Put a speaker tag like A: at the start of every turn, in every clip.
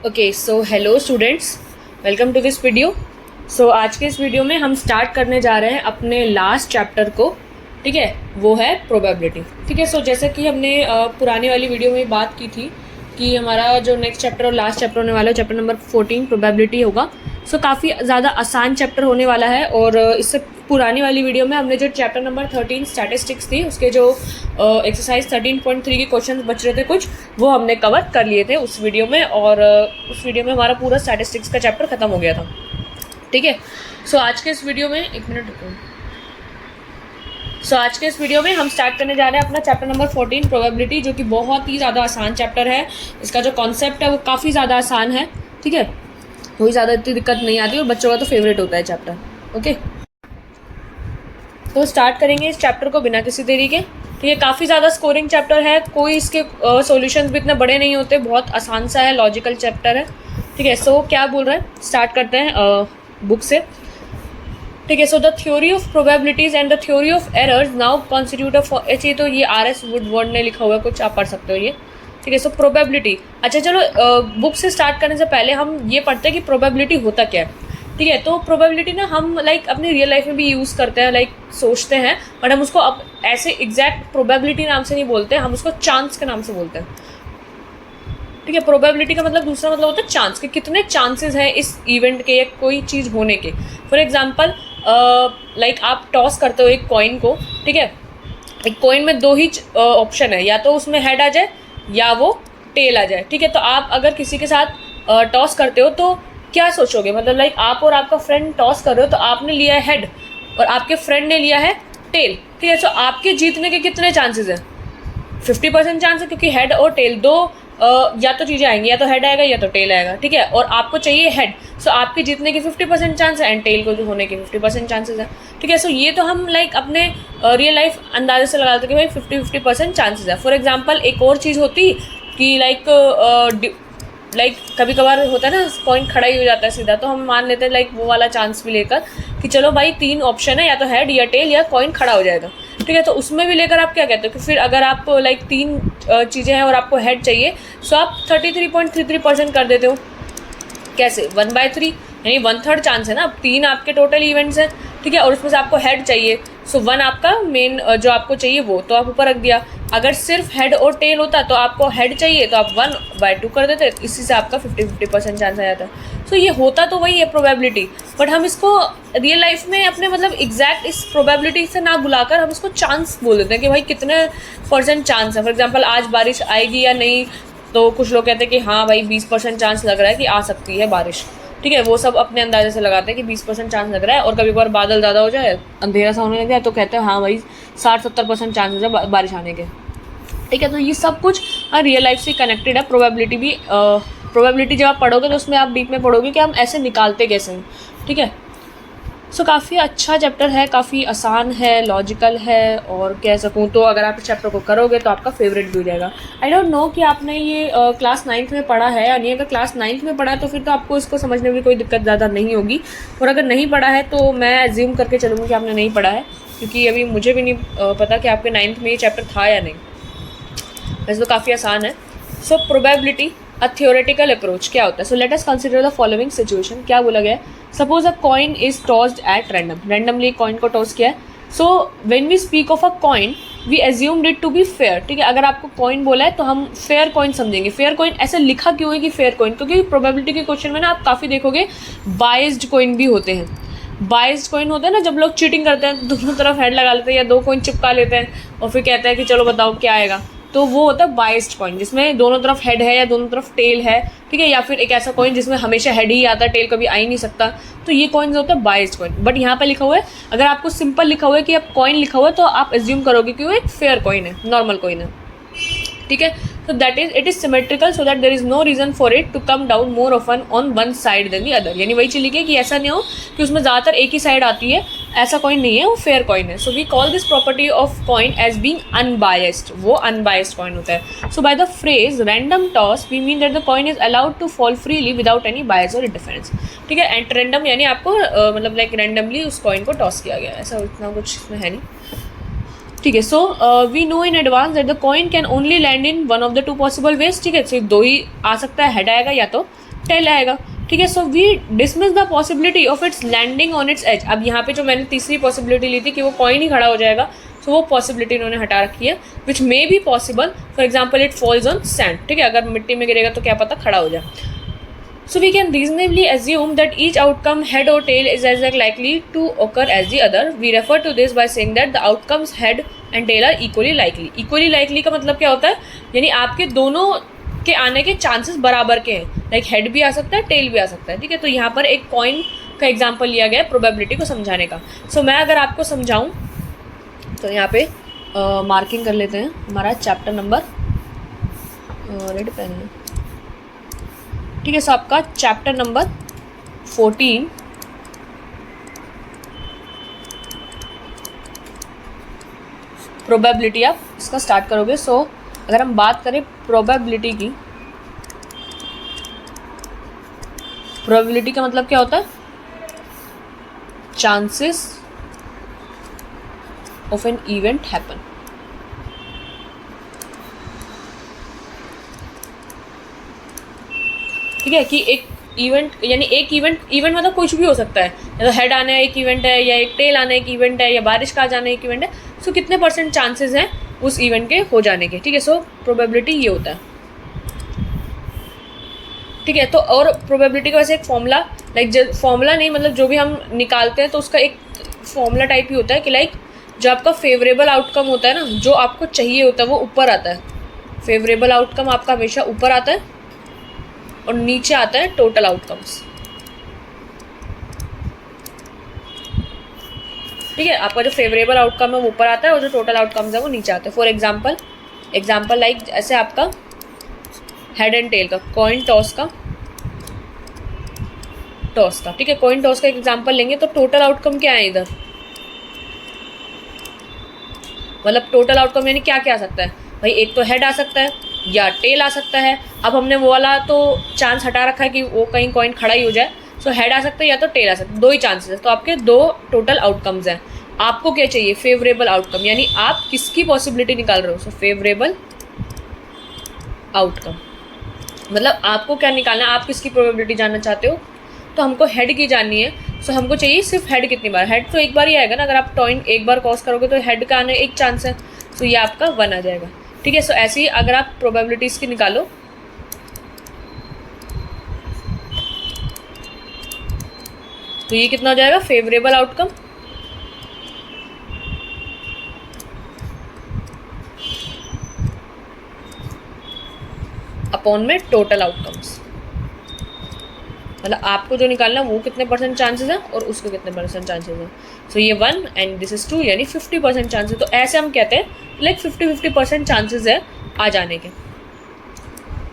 A: Okay so hello students, welcome to this video. So आज के इस वीडियो में हम स्टार्ट करने जा रहे हैं अपने लास्ट चैप्टर को। ठीक है, वो है प्रोबेबिलिटी। ठीक है, सो जैसे कि हमने पुरानी वाली वीडियो में बात की थी कि हमारा जो नेक्स्ट चैप्टर और लास्ट चैप्टर होने वाला है चैप्टर नंबर 14 प्रोबेबिलिटी होगा। सो काफ़ी ज़्यादा आसान चैप्टर होने वाला है। और इससे पुरानी वाली वीडियो में हमने जो चैप्टर नंबर 13 स्टैटिस्टिक्स थी उसके जो एक्सरसाइज 13.3 के क्वेश्चन बच रहे थे कुछ, वो हमने कवर कर लिए थे उस वीडियो में। और उस वीडियो में हमारा पूरा स्टैटिस्टिक्स का चैप्टर ख़त्म हो गया था। ठीक है, सो आज के इस वीडियो में एक मिनट रुको। आज के इस वीडियो में हम स्टार्ट करने जा रहे हैं अपना चैप्टर नंबर 14 प्रोबेबिलिटी, जो कि बहुत ही ज़्यादा आसान चैप्टर है। इसका जो कॉन्सेप्ट है वो काफ़ी ज़्यादा आसान है। ठीक है, कोई ज़्यादा इतनी दिक्कत नहीं आती और बच्चों का तो फेवरेट होता है चैप्टर। ओके, तो स्टार्ट करेंगे इस चैप्टर को बिना किसी देरी के। ठीक है, काफ़ी ज़्यादा स्कोरिंग चैप्टर है, कोई इसके सॉल्यूशंस भी इतने बड़े नहीं होते, बहुत आसान सा है, लॉजिकल चैप्टर है। ठीक है, सो क्या बोल रहे हैं, स्टार्ट करते हैं बुक से। ठीक है, so the theory of probabilities and the theory of errors now constitute ये तो ये RS वुडवर्ड ने लिखा हुआ है, कुछ आप पढ़ सकते हो ये। ठीक है, सो प्रोबेबिलिटी, अच्छा चलो बुक से स्टार्ट करने से पहले हम ये पढ़ते हैं कि प्रोबेबिलिटी होता क्या है। ठीक है, तो प्रोबेबिलिटी ना हम अपनी रियल लाइफ में भी यूज़ करते हैं, सोचते हैं, बट हम उसको अब ऐसे एग्जैक्ट प्रोबेबिलिटी नाम से नहीं बोलते, हम उसको चांस के नाम से बोलते हैं। ठीक है, प्रोबेबिलिटी का मतलब दूसरा मतलब होता है चांस, कि कितने चांसेस हैं इस इवेंट के या कोई चीज़ होने के। फॉर एग्जांपल आप टॉस करते हो एक कॉइन को। ठीक है, एक कॉइन में दो ही ऑप्शन है, या तो उसमें हेड आ जाए या वो टेल आ जाए। ठीक है, तो आप अगर किसी के साथ टॉस करते हो तो क्या सोचोगे, मतलब आप और आपका फ्रेंड टॉस कर रहे हो, तो आपने लिया है हेड और आपके फ्रेंड ने लिया है टेल। ठीक है, तो आपके जीतने के कितने चांसेस हैं? 50% चांस है, क्योंकि हेड और टेल दो या तो चीज़ें आएंगी, या तो हेड आएगा या तो टेल आएगा। ठीक है, और आपको चाहिए हेड, सो आपके जीतने के 50% चांस है एंड टेल को जो होने के 50% चांसेस है। ठीक है, सो ये तो हम अपने रियल लाइफ अंदाजे से लगा देते कि भाई 50% चांसेस है। फॉर एग्जांपल एक और चीज़ होती कि कभी कभार होता है ना, कॉइन खड़ा ही हो जाता है सीधा, तो हम मान लेते हैं वो वाला चांस भी लेकर कि चलो भाई 3 ऑप्शन है, या तो हेड या टेल या कॉइन खड़ा हो जाएगा। ठीक है, तो उसमें भी लेकर आप क्या कहते हो कि फिर अगर आप 3 चीज़ें हैं और आपको हेड चाहिए, सो आप 33.33% कर देते हो। कैसे? 1/3 यानी 1/3 चांस है ना। अब 3 आपके टोटल इवेंट्स हैं। ठीक है, और उसमें से आपको हेड चाहिए, सो 1 आपका मेन जो आपको चाहिए वो तो आप ऊपर रख दिया। अगर सिर्फ हेड और टेल होता तो आपको हेड चाहिए तो आप 1/2 कर देते, इसी से आपका 50% चांस आ जाता है। सो ये होता तो वही है प्रोबेबिलिटी, बट हम इसको रियल लाइफ में अपने एग्जैक्ट इस प्रोबेबिलिटी से ना बुलाकर हम इसको चांस बोल देते हैं कि भाई कितने % चांस है। फॉर एग्जाम्पल आज बारिश आएगी या नहीं, तो कुछ लोग कहते हैं कि हाँ भाई 20% चांस लग रहा है कि आ सकती है बारिश। ठीक है, वो सब अपने अंदाजे से लगाते हैं कि 20% चांस लग रहा है, और कभी कभार बादल ज़्यादा हो जाए, अंधेरा सा होने लग जाए, तो कहते हैं हाँ भाई 60-70% चांसेस है बारिश आने के। ठीक है, तो ये सब कुछ रियल लाइफ से कनेक्टेड है। प्रोबेबिलिटी भी प्रोबेबिलिटी जब आप पढ़ोगे तो उसमें आप डीप में पढ़ोगे कि हम ऐसे निकालते कैसे हैं। ठीक है, सो काफ़ी अच्छा चैप्टर है, काफ़ी आसान है, लॉजिकल है, और कह सकूँ तो अगर आप इस चैप्टर को करोगे तो आपका फेवरेट भी हो जाएगा। आई डोंट नो कि आपने ये क्लास 9th में पढ़ा है या नहीं। अगर क्लास 9th में पढ़ा है तो फिर तो आपको इसको समझने में कोई दिक्कत ज़्यादा नहीं होगी, और अगर नहीं पढ़ा है तो मैं एज्यूम करके चलूँगी कि आपने नहीं पढ़ा है, क्योंकि अभी मुझे भी नहीं पता कि आपके 9th में ये चैप्टर था या नहीं। वैसे तो काफ़ी आसान है। So probability a theoretical approach क्या होता है? So let us consider the following situation. क्या बोला गया है? Suppose a coin is tossed at randomly coin को टॉस किया है। So when we speak of a coin we assumed it to be fair. ठीक है, अगर आपको कॉइन बोला है तो हम फेयर कॉइन समझेंगे। फेयर कॉइन ऐसे लिखा क्यों है कि फेयर कॉइन? क्योंकि प्रोबेबिलिटी के क्वेश्चन में ना आप काफ़ी देखोगे बाइज्ड कॉइन भी होते हैं। बाइज्ड कॉइन होता है ना, जब लोग चीटिंग करते हैं, दोनों तरफ हेड लगा लेते हैं या 2 कॉइन चिपका लेते हैं और फिर कहते हैं कि चलो बताओ क्या आएगा, तो वो होता है बाइस्ड कॉइन, जिसमें दोनों तरफ हेड है या दोनों तरफ टेल है। ठीक है, या फिर एक ऐसा कॉइन जिसमें हमेशा हेड ही आता है, टेल कभी आ ही नहीं सकता, तो ये कॉइन होता है बाइस्ड कॉइन। बट यहाँ पे लिखा हुआ है, अगर आपको सिंपल लिखा हुआ है कि आप कॉइन लिखा हुआ है तो आप एज्यूम करोगे कि वो एक फेयर कॉइन है, नॉर्मल कॉइन है। ठीक है, so that is it is symmetrical so that there is no reason for it to come down more often on one side than the other। यानी वही चीज़ लिखिए कि ऐसा नहीं हो कि उसमें ज़्यादातर एक ही साइड आती है, ऐसा कॉइन नहीं है, वो फेयर कॉइन है। So we call this property of coin as being unbiased, वो अनबायस्ड कॉइन होता है। So by the phrase random toss we mean that the coin is allowed to fall freely without any bias और interference. ठीक है, and random यानी आपको randomly उस coin को टॉस किया गया, ऐसा इतना कुछ इसमें है नहीं। ठीक है, so we know in advance that the coin can only land in one of the 2 possible ways. ठीक है, सिर्फ 2 ही आ सकता है, हेड आएगा या तो टेल आएगा। ठीक है, so we dismiss the possibility of its landing on its edge. अब यहाँ पे जो मैंने तीसरी पॉसिबिलिटी ली थी कि वो कॉइन ही खड़ा हो जाएगा, तो वो पॉसिबिलिटी इन्होंने हटा रखी है, which may be possible. For example it falls on sand. ठीक है, अगर मिट्टी में गिरेगा तो क्या पता खड़ा हो जाए। So we can reasonably assume that each outcome, head or tail, is as likely to occur as the other. We refer to this by saying that the outcomes head and tail are equally likely. Equally likely का मतलब क्या होता है, यानी आपके दोनों के आने के चांसेस बराबर के हैं। लाइक हेड भी आ सकता है, टेल भी आ सकता है। ठीक है, तो यहाँ पर एक कॉइन का एग्जाम्पल लिया गया है प्रोबेबिलिटी को समझाने का। सो मैं अगर आपको समझाऊँ तो यहाँ पे मार्किंग कर लेते हैं हमारा चैप्टर नंबर, रेड पेन है। ठीक है, सो आपका चैप्टर नंबर 14 प्रोबेबिलिटी आप इसका स्टार्ट करोगे। सो अगर हम बात करें प्रोबेबिलिटी की, प्रोबेबिलिटी का मतलब क्या होता है, chances of an event happen. ठीक है, कि एक इवेंट, यानी एक इवेंट मतलब कुछ भी हो सकता है, या तो हेड आना एक इवेंट है, या एक टेल आना एक इवेंट है, या बारिश का आ जाना एक इवेंट है। सो कितने % चांसेस हैं उस इवेंट के हो जाने के। ठीक है, सो प्रोबेबिलिटी ये होता है। ठीक है, तो और प्रोबेबिलिटी का वैसे एक फॉर्मूला, लाइक फॉर्मूला नहीं, मतलब जो भी हम निकालते हैं तो उसका एक फॉर्मूला टाइप ही होता है कि लाइक जो आपका फेवरेबल आउटकम होता है ना, जो आपको चाहिए होता है वो ऊपर आता है। फेवरेबल आउटकम आपका हमेशा ऊपर आता है और नीचे आता है टोटल आउटकम्स। ठीक है, आपका जो फेवरेबल आउटकम है वो ऊपर आता है और जो टोटल आउटकम्स है वो नीचे आता है। फॉर एग्जाम्पल लाइक ऐसे आपका हेड एंड टेल का, कॉइन टॉस का। ठीक है, कॉइन टॉस का एग्जाम्पल लेंगे तो टोटल आउटकम क्या है इधर, मतलब टोटल आउटकम यानी क्या क्या आ सकता है भाई, एक तो हेड आ सकता है या टेल आ सकता है। अब हमने वो वाला तो चांस हटा रखा है कि वो कहीं कॉइन खड़ा ही हो जाए। सो हेड आ सकता है या तो टेल आ सकता है, दो ही चांसेस है। तो आपके दो टोटल आउटकम्स हैं। आपको क्या चाहिए, फेवरेबल आउटकम, यानी आप किसकी पॉसिबिलिटी निकाल रहे हो। सो फेवरेबल आउटकम मतलब आपको क्या निकालना है, आप किसकी प्रोबेबिलिटी जानना चाहते हो, तो हमको हेड की जाननी है। सो हमको चाहिए सिर्फ हेड कितनी बार, हेड तो एक बार ही आएगा ना, अगर आप कॉइन एक बार क्रॉस करोगे तो हेड का आने एक चांस है, सो ये आपका 1 आ जाएगा। ठीक है, सो ऐसे ही अगर आप प्रोबेबिलिटीज़ की निकालो तो ये कितना हो जाएगा, फेवरेबल आउटकम अपॉन में टोटल आउटकम्स, मतलब आपको जो निकालना है वो कितने % चांसेस हैं और उसके कितने % चांसेस हैं। सो ये 1 एंड दिस इज 2, यानी 50% चांसेस। तो ऐसे हम कहते हैं लाइक 50% चांसेस है आ जाने के।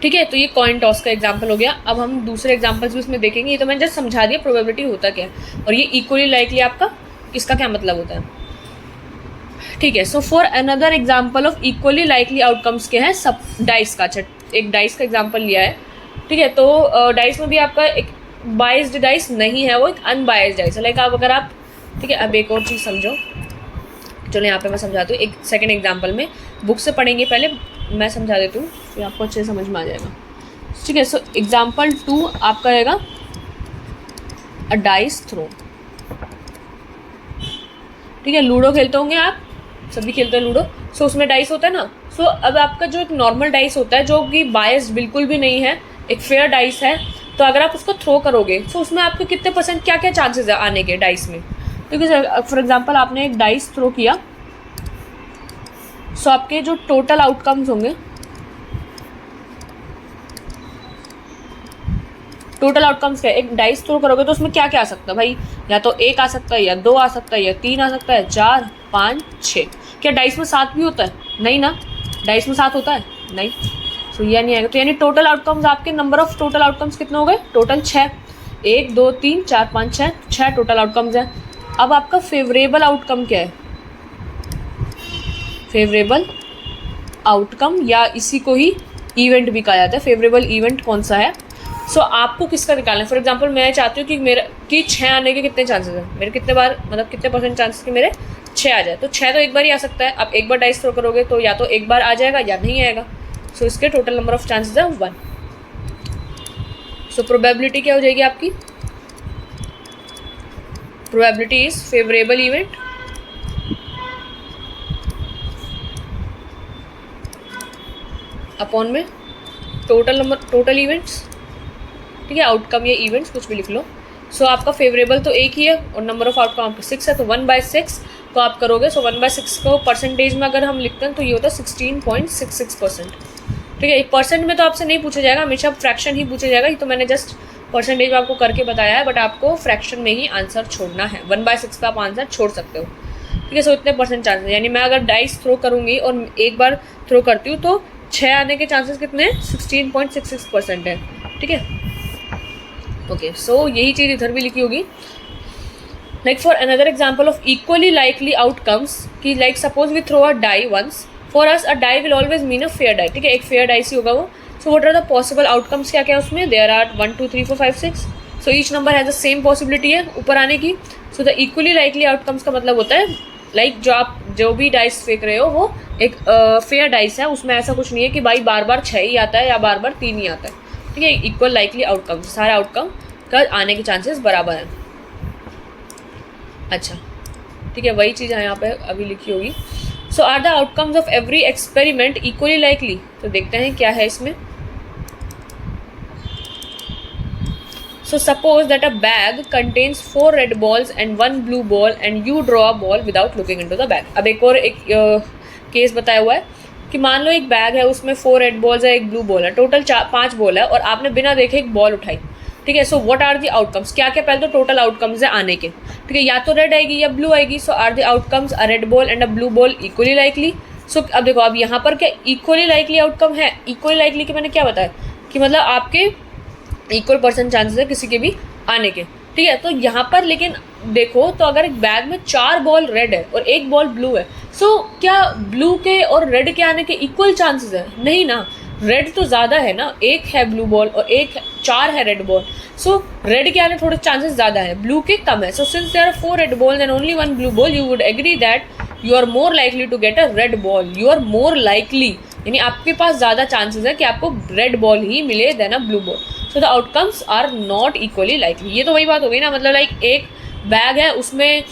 A: ठीक है, तो ये कॉइन टॉस का एग्जांपल हो गया। अब हम दूसरे एग्जांपल्स भी उसमें देखेंगे। ये तो मैंने जस्ट समझा दिया प्रोबेबिलिटी होता क्या है, और ये इक्वली लाइकली आपका इसका क्या मतलब होता है। ठीक है, so for another example of equally likely outcomes के हैं सब डाइस का। अच्छा, एक डाइस का एग्जांपल लिया है। ठीक है, तो डाइस में भी आपका एक बाइस्ड डाइस नहीं है, वो एक अनबाइस्ड डाइस है। लाइक आप अगर आप, ठीक है, अब एक और चीज़ समझो, चलो यहाँ पे मैं समझाती हूँ। एक सेकंड एग्जांपल में बुक से पढ़ेंगे, पहले मैं समझा देती हूँ फिर आपको अच्छे से समझ में आ जाएगा। ठीक है, सो एग्जांपल 2 आपका रहेगा अ डाइस थ्रो। ठीक है, लूडो खेलते होंगे आप, सभी खेलते हैं लूडो। सो उसमें डाइस होता है ना। सो अब आपका जो एक नॉर्मल डाइस होता है जो कि बायस्ड बिल्कुल भी नहीं है, एक फेयर डाइस है, तो अगर आप उसको थ्रो करोगे तो उसमें आपके कितने % क्या क्या चांसेस है आने के डाइस में। क्योंकि फॉर एग्जांपल आपने एक डाइस थ्रो किया, सो आपके जो टोटल आउटकम्स होंगे, टोटल आउटकम्स क्या है, एक डाइस थ्रो करोगे तो उसमें क्या क्या आ सकता है भाई, या तो 1 आ सकता है, या 2 आ सकता है, या 3 आ सकता है, 4, 5, 6। क्या डाइस में 7 भी होता है? नहीं ना, डाइस में 7 होता है नहीं। सो ये नहीं आएगा। तो यानी टोटल आउटकम्स आपके, नंबर ऑफ टोटल आउटकम्स कितने हो गए टोटल? 6। 1, 2, 3, 4, 5, 6 टोटल आउटकम्स हैं। अब आपका फेवरेबल आउटकम क्या है? फेवरेबल आउटकम, या इसी को ही इवेंट भी कहा जाता है। फेवरेबल इवेंट कौन सा है? सो आपको किसका निकालना है। फॉर एग्जांपल मैं चाहती हूँ कि मेरा 6 आने के कितने चांसेस हैं, मेरे कितने बार, मतलब कितने % चांसेस कि मेरे 6 आ जाए। तो 6 तो एक बार ही आ सकता है। आप एक बार डाइस थ्रो करोगे तो या तो एक बार आ जाएगा या नहीं आएगा। सो इसके टोटल नंबर ऑफ चांसेस है 1। सो प्रोबेबिलिटी क्या हो जाएगी आपकी, probability is favourable event upon में टोटल इवेंट्स, ठीक है, आउटकम या इवेंट्स कुछ भी लिख लो। सो आपका फेवरेबल तो एक ही है और नंबर ऑफ आउटकम आपका 6 है, तो 1/6 तो आप करोगे। सो 1/6 को परसेंटेज में अगर हम लिखते हैं तो ये होता है 16.66%, ठीक है। परसेंट में तो आपसे नहीं पूछा जाएगा, हमेशा फ्रैक्शन ही पूछा जाएगा। ये तो मैंने जस्ट परसेंटेज में आपको करके बताया है, बट आपको फ्रैक्शन में ही आंसर छोड़ना है। 1/6 पे आप आंसर छोड़ सकते हो, ठीक है। सो इतने परसेंट चांसेस, यानी मैं अगर डाइस थ्रो करूँगी और एक बार थ्रो करती हूँ तो 6 आने के चांसेस कितने हैं, 16.66% है, ठीक है। ओके, सो यही चीज़ इधर भी लिखी होगी। Like for another example of equally likely outcomes कि like suppose we throw a die once, for us a die will always mean a fair die, ठीक है, एक फेयर डाइस ही होगा वो। So what are the possible outcomes, क्या क्या है उसमें, there are 1 2 3 4 5 6, so each number has the same possibility है ऊपर आने की। So the equally likely outcomes का मतलब होता है लाइक जो आप जो भी डाइस फेंक रहे हो वो एक फेयर डाइस है, उसमें ऐसा कुछ नहीं है कि भाई बार बार 6 ही आता है या बार बार 3 ही आता है, ठीक है। इक्वल लाइकली आउटकम, सारे आउटकम का आने के चांसेस बराबर हैं। अच्छा, ठीक है, वही चीज़ यहाँ पे अभी लिखी होगी। So are the outcomes of every experiment equally likely, तो देखते हैं क्या है इसमें। So suppose that a bag contains 4 red balls and 1 blue ball and you draw a ball without looking into the bag. अब एक और केस बताया हुआ है कि मान लो एक बैग है, उसमें 4 रेड बॉल्स है, एक ब्लू बॉल है, टोटल 5 बॉल है और आपने बिना देखे एक बॉल उठाई, ठीक है। So what are the outcomes, क्या क्या पहले तो टोटल आउटकम्स है आने के, ठीक है, या तो रेड आएगी या ब्लू आएगी। So are the outcomes a red ball and a blue ball equally likely. So अब देखो, अब यहाँ पर क्या इक्वली लाइकली आउटकम है, इक्वली लाइकली के मैंने क्या बताया कि मतलब आपके इक्वल परसेंट चांसेस है किसी के भी आने के, ठीक है। तो यहाँ पर लेकिन देखो तो अगर एक बैग में 4 बॉल रेड है और एक बॉल ब्लू है, सो क्या ब्लू के और रेड के आने के इक्वल चांसेस है, नहीं ना, रेड तो ज़्यादा है ना, एक है ब्लू बॉल और 4 है रेड बॉल। सो रेड के आने थोड़े चांसेस ज़्यादा है, ब्लू के कम है। So since there are 4 red ball and only 1 blue ball, you would agree that you are more likely to get a red ball. You are more likely यानी आपके पास ज़्यादा चांसेस है कि आपको रेड बॉल ही मिले then a blue ball. So the outcomes are not equally likely. ये तो वही बात हो गई ना, मतलब लाइक एक बैग है, उसमें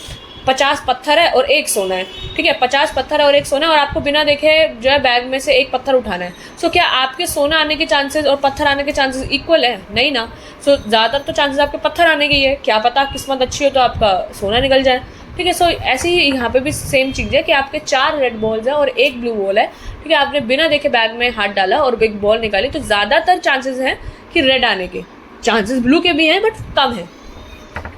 A: 50 पत्थर है और एक सोना है, ठीक है, 50 पत्थर है और एक सोना है और आपको बिना देखे जो है बैग में से एक पत्थर उठाना है। सो क्या आपके सोना आने के चांसेस और पत्थर आने के चांसेस इक्वल है, नहीं ना। सो ज़्यादातर तो चांसेस आपके पत्थर आने के ही है, क्या पता किस्मत अच्छी हो तो आपका सोना निकल जाए, ठीक है। सो ऐसे ही यहाँ पे भी सेम चीज़ है कि आपके 4 रेड बॉल्स है और एक ब्लू बॉल है, ठीक है, आपने बिना देखे बैग में हाथ डाला और एक बॉल निकाली, तो ज़्यादातर चांसेस हैं कि रेड आने के, चांसेस ब्लू के भी हैं बट कम है,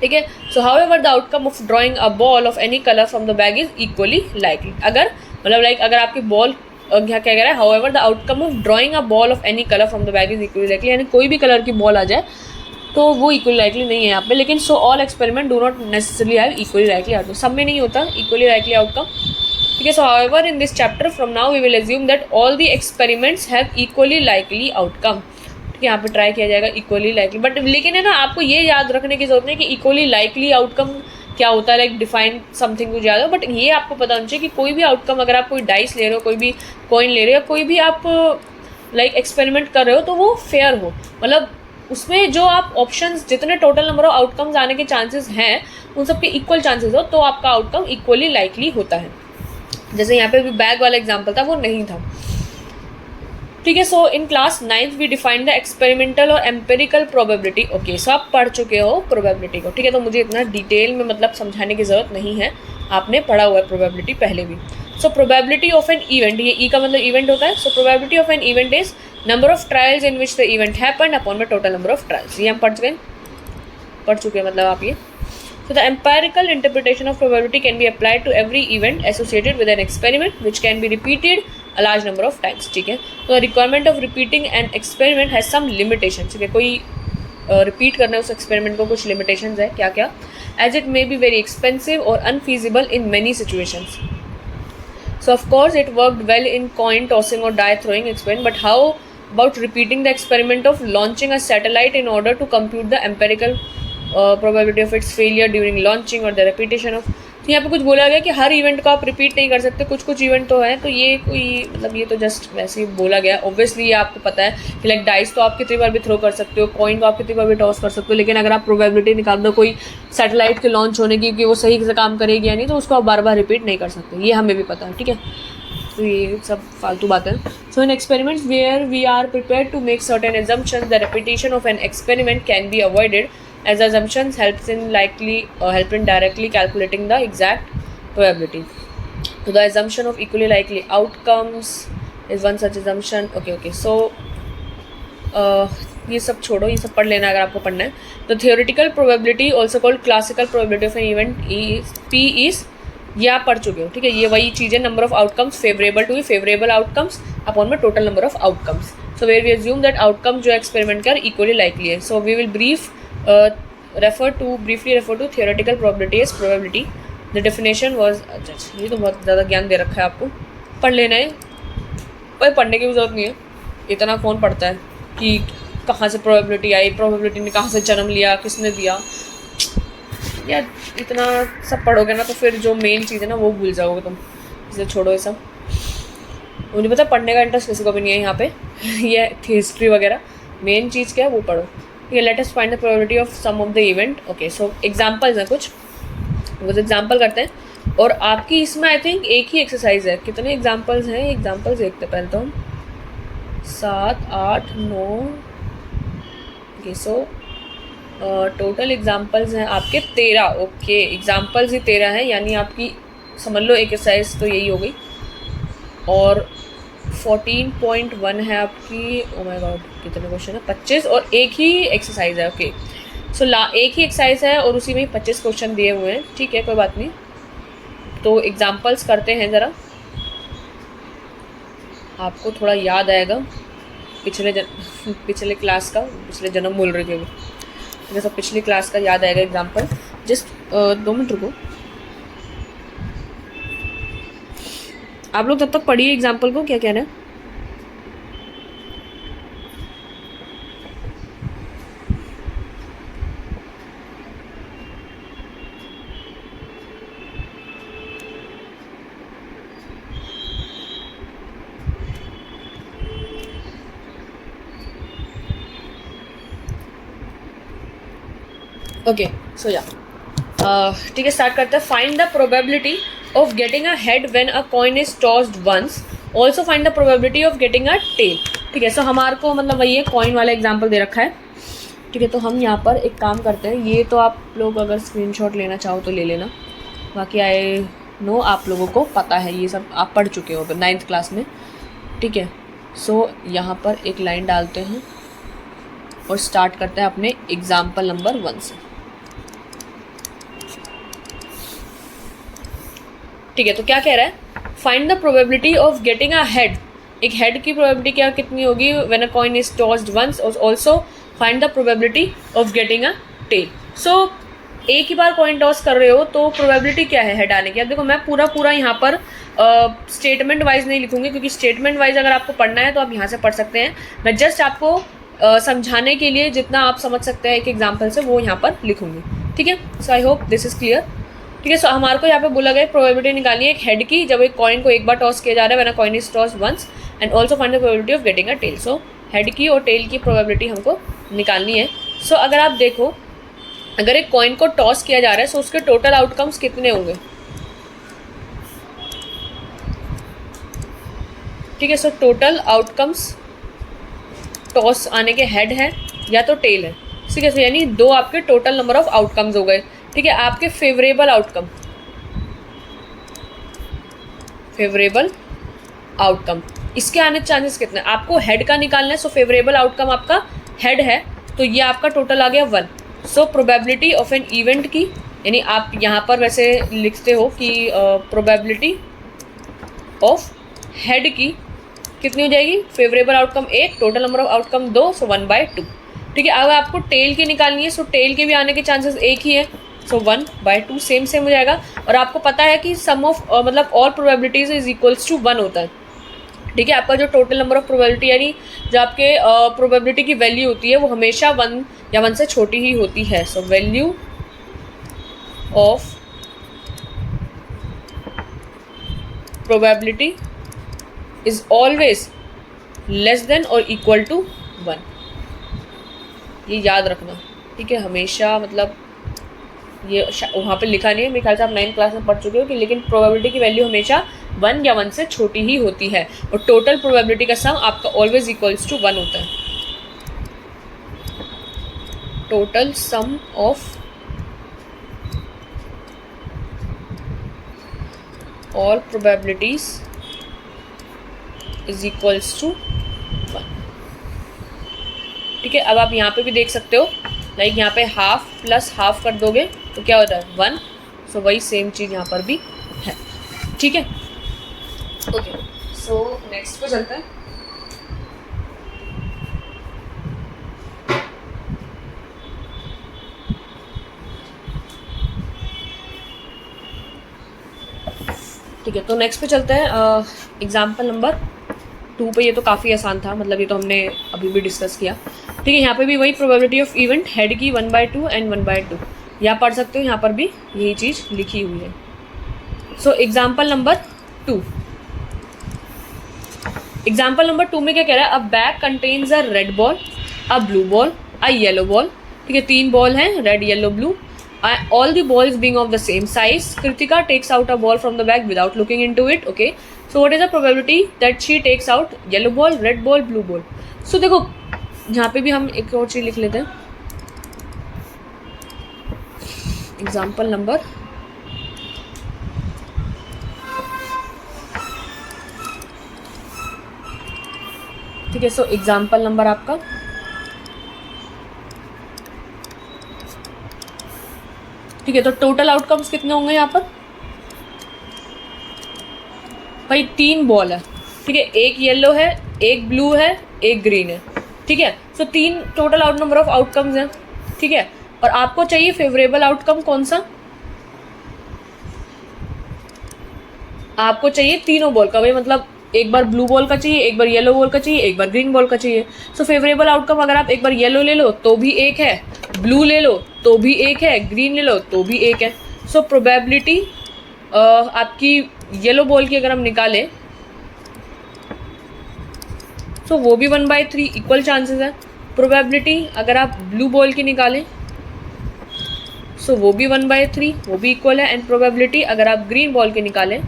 A: ठीक है। So however the outcome of drawing a ball of any colour from the bag is equally likely. अगर मतलब लाइक अगर आपकी बॉल क्या कह रहा है, however the outcome of drawing a ball of any colour from the bag is equally likely, यानी कोई भी कलर की बॉल आ जाए तो वो इक्वली लाइकली नहीं है यहाँ पे। लेकिन so all experiment do not necessarily have equally likely outcome, सब में नहीं होता इक्वली लाइकली आउटकम, ठीक है। So however in this chapter from now we will assume that all the experiments have equally likely outcome, यहाँ पे try किया जाएगा इक्वली लाइकली। बट लेकिन है ना, आपको ये याद रखने की जरूरत नहीं कि इक्वली लाइकली आउटकम क्या होता है, लाइक डिफाइन समथिंग कुछ ज़्यादा, बट ये आपको पता होना चाहिए कि कोई भी आउटकम, अगर आप कोई डाइस ले रहे हो, कोई भी कॉइन ले रहे हो, कोई भी आप लाइक एक्सपेरिमेंट कर रहे हो तो वो फेयर हो, मतलब उसमें जो आप ऑप्शंस जितने टोटल नंबर ऑफ आउटकम्स आने के चांसेस हैं उन सबके इक्वल चांसेस हो तो आपका आउटकम इक्वली लाइकली होता है। जैसे यहाँ पे भी बैग वाला एग्जाम्पल था, वो नहीं था, ठीक है। So in class 9th we define the experimental और एम्पेरिकल प्रोबेबिलिटी। ओके, सो आप पढ़ चुके हो प्रोबेबिलिटी को, ठीक है, तो मुझे इतना डिटेल में मतलब समझाने की ज़रूरत नहीं है, आपने पढ़ा हुआ है प्रोबेबिलिटी पहले भी। So probability of an event, ये ई का मतलब इवेंट होता है। So probability of an event is number of trials in which the event happened upon the total number of trials. ये हम पढ़ चुके हैं मतलब आप ये। So the empirical interpretation of probability can be applied to every event associated with an experiment which can be repeated a large number of times, ठीक है। So the requirement of repeating an experiment has some limitations, ठीक है, कोई repeat करना है उस experiment को, कुछ लिमिटेशंस है, क्या क्या, as it may be very expensive or unfeasible in many situations. So of course it worked well in coin tossing or die throwing experiment, but how about repeating the experiment of launching a satellite in order to compute the empirical probability of its failure during launching or the repetition of, तो यहाँ पे कुछ बोला गया कि हर event को आप repeat नहीं कर सकते, कुछ कुछ इवेंट तो है, तो ये कोई मतलब ये तो जस्ट वैसे ही बोला गया। ऑब्वियसली ये आपको पता है कि लाइक डाइस तो आप कितनी बार भी थ्रो कर सकते हो, कॉइन को आप कितनी बार भी टॉस कर सकते हो, लेकिन अगर आप प्रोबेबिलिटी निकाल दो कोई सैटेलाइट के लॉन्च होने की कि वो सही से काम करेगी या नहीं, तो उसको आप बार बार रिपीट नहीं कर सकते, ये हमें भी पता है, ठीक है। तो ये सब फालतू बातें। So in experiments where we are prepared to make certain assumptions, the repetition of an experiment can be avoided as assumptions help in directly calculating the exact probability. So the assumption of equally likely outcomes is one such assumption. Okay. So ये सब छोड़ो, ये सब पढ़ लेना अगर आपको पढ़ना है। तो theoretical probability also called classical probability of an event P is, ये आप पढ़ चुके हो, ठीक है। ये वही चीज़ है, number of outcomes favourable to favourable outcomes upon में total number of outcomes. So where we assume that outcome जो एक्सपेरिमेंट कर इक्वली लाइकली है। So we will briefly refer to theoretical probability as probability. The definition was, अच्छा ये तो बहुत ज़्यादा ज्ञान दे रखा है आपको, पढ़ लेना है, पर पढ़ने की भी ज़रूरत नहीं है, इतना कौन पढ़ता है कि कहाँ से प्रोबेबिलिटी आई, प्रोबेबिलिटी ने कहाँ से जन्म लिया, किसने दिया, यार इतना सब पढ़ोगे ना तो फिर जो मेन चीज़ है ना वो भूल जाओगे तुम, इसलिए छोड़ो ये सब। मुझे पता पढ़ने का इंटरेस्ट किसी को भी नहीं है यहाँ पे ये हिस्ट्री वगैरह, मेन चीज़ क्या है वो पढ़ो। Okay, let us find the probability of some of the event. Okay, so examples हैं कुछ, वो एग्जाम्पल करते हैं। और आपकी इसमें आई थिंक एक ही एक्सरसाइज है, कितने एग्जाम्पल्स हैं, एग्जाम्पल्स देखते हैं पहले तो हम, 7, 8, 9। ओके, सो टोटल एग्जाम्पल्स हैं आपके 13। ओके, एग्जाम्पल्स ही 13 हैं, यानी आपकी समझ लो एक एक्सरसाइज तो यही हो गई। और 14.1 है आपकी, ओ माय गॉड कितने क्वेश्चन है, 25, और एक ही एक्सरसाइज है। ओके, सो एक ही एक्सरसाइज है और उसी में 25 क्वेश्चन दिए हुए हैं, ठीक है, कोई बात नहीं। तो एग्जाम्पल्स करते हैं ज़रा, आपको थोड़ा याद आएगा पिछले क्लास का, पिछले जन्म बोल रही थी अभी, जैसा पिछली क्लास का याद आएगा एग्जाम्पल। जस्ट 2 मिनट रुको, आप लोग तब तक पढ़िए एग्जाम्पल को, क्या कह रहे हैं। ओके, सो या ठीक है, स्टार्ट करते हैं। Find the probability of getting a head when a coin is tossed once, also find the probability of getting a tail। ठीक है, सो हमारे को मतलब वही है, कॉइन वाला एग्जांपल दे रखा है, ठीक है। तो हम यहाँ पर एक काम करते हैं, ये तो आप लोग अगर स्क्रीनशॉट लेना चाहो तो ले लेना, बाकी आई नो आप लोगों को पता है, ये सब आप पढ़ चुके हो 9th क्लास में, ठीक है। सो यहाँ पर एक लाइन डालते हैं और स्टार्ट करते हैं अपने एग्जाम्पल नंबर 1 से, ठीक है। तो क्या कह रहा है, find the probability of getting a head, एक हेड की प्रोबेबिलिटी क्या कितनी होगी when a coin is tossed once, also find the probability of getting a tail. So एक ही बार कॉइन टॉस कर रहे हो तो प्रोबेबिलिटी क्या है हेड आने की। अब देखो मैं पूरा यहाँ पर स्टेटमेंट वाइज नहीं लिखूंगी, क्योंकि स्टेटमेंट वाइज अगर आपको पढ़ना है तो आप यहाँ से पढ़ सकते हैं, मैं जस्ट आपको समझाने के लिए जितना आप समझ सकते हैं एक एग्जाम्पल से वो यहाँ पर लिखूंगी, ठीक है। So I hope this is clear, ठीक है। सो हमारे को यहाँ पे बोला गया प्रोबेबिलिटी निकालनी है एक हेड की जब एक कॉइन को एक बार टॉस किया जा रहा है, when a coin is toss once, and also find the probability of getting a tail. So head की और टेल की प्रोबेबिलिटी हमको निकालनी है। सो अगर आप देखो, अगर एक कॉइन को टॉस किया जा रहा है सो उसके टोटल आउटकम्स कितने होंगे, ठीक है। सो टोटल आउटकम्स टॉस आने के हेड है या तो टेल है, ठीक है। यानी 2 आपके टोटल नंबर ऑफ आउटकम्स हो गए, ठीक है। आपके फेवरेबल आउटकम इसके आने चांसेस कितने, आपको हेड का निकालना है। सो फेवरेबल आउटकम आपका हेड है, तो ये आपका टोटल आ गया 1। So probability of an event की, यानी आप यहाँ पर वैसे लिखते हो कि प्रोबेबिलिटी ऑफ हेड की कितनी हो जाएगी, favourable outcome 1, total number of outcome 2, सो 1/2, ठीक है। अगर आपको टेल की निकालनी है, सो टेल के भी आने के चांसेस एक ही है, सो 1/2 सेम हो जाएगा। और आपको पता है कि सम ऑफ मतलब all probabilities is equals to 1 होता है, ठीक है। आपका जो टोटल नंबर ऑफ प्रोबेबिलिटी यानी जो आपके प्रोबेबिलिटी की वैल्यू होती है वो हमेशा 1 या 1 से छोटी ही होती है। So value of probability is always less than और इक्वल टू 1। ये याद रखना, ठीक है, हमेशा, मतलब ये वहाँ पे लिखा नहीं है, मेरे ख्याल से आप 9th क्लास में पढ़ चुके हो कि लेकिन प्रोबेबिलिटी की वैल्यू हमेशा 1 या 1 से छोटी ही होती है और टोटल प्रोबेबिलिटी का सम आपका ऑलवेज इक्वल्स टू 1 होता है। Total sum of all probabilities is equals to 1। ठीक है, अब आप यहाँ पे भी देख सकते हो, लाइक यहाँ पे हाफ प्लस हाफ कर दोगे तो क्या होता है 1। सो वही सेम चीज़ यहाँ पर भी है। ठीक है, ओके, सो नेक्स्ट पे चलते हैं। ठीक है, तो नेक्स्ट पे चलते हैं एग्जाम्पल नंबर 2 पे। ये तो काफ़ी आसान था, मतलब ये तो हमने अभी भी डिस्कस किया। ठीक है, यहाँ पे भी वही प्रोबेबिलिटी ऑफ इवेंट हेड की 1/2 एंड 1/2 यहाँ पढ़ सकते हो, यहाँ पर भी यही चीज़ लिखी हुई है। सो एग्जाम्पल नंबर 2, एग्जाम्पल नंबर 2 में क्या कह रहा है, अ bag contains a red ball, a blue ball, a yellow ball. ठीक है, 3 बॉल हैं, red yellow blue, all the balls being of the same size. Kritika takes out a ball from the bag without looking into it. Okay, so what is the probability that she takes out yellow ball, red ball, blue ball? So देखो यहाँ पे भी हम एक और चीज़ लिख लेते हैं, एग्जाम्पल नंबर ठीक है, सो एग्जाम्पल नंबर आपका ठीक है, तो टोटल आउटकम्स कितने होंगे यहाँ पर भाई? 3 बॉल है, ठीक है, एक येलो है, एक ब्लू है, एक ग्रीन है। ठीक है, सो 3 total out number of outcomes हैं। ठीक है, और आपको चाहिए फेवरेबल आउटकम कौन सा? आपको चाहिए तीनों बॉल का, भाई मतलब एक बार ब्लू बॉल का चाहिए, एक बार येलो बॉल का चाहिए, एक बार ग्रीन बॉल का चाहिए। सो फेवरेबल आउटकम अगर आप एक बार येलो ले लो तो भी एक है, ब्लू ले लो तो भी एक है, ग्रीन ले लो तो भी एक है। सो प्रोबेबिलिटी आपकी येलो बॉल की अगर हम निकालें तो वो भी 1/3 इक्वल चांसेस है। प्रोबेबिलिटी अगर आप ब्लू बॉल की निकालें सो वो भी 1/3, वो भी इक्वल है। एंड प्रोबेबिलिटी अगर आप ग्रीन बॉल की निकालें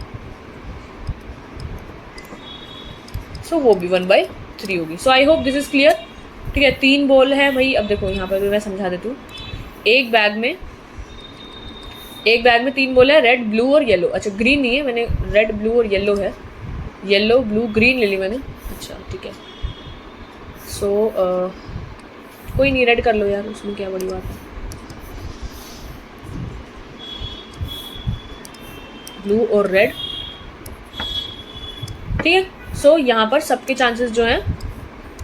A: सो वो भी 1/3 होगी। So I hope this is clear. ठीक है, 3 बॉल है भाई। अब देखो यहाँ पर भी मैं समझा देती हूँ, एक बैग में 3 बॉल है, रेड ब्लू और येलो। अच्छा ग्रीन नहीं है, मैंने रेड ब्लू और येलो है, येलो ब्लू ग्रीन ले ली मैंने। अच्छा ठीक है, सो कोई नहीं, रेड कर लो यार, उसमें क्या बड़ी बात है। ब्लू और रेड, ठीक है। सो यहाँ पर सबके चांसेस जो हैं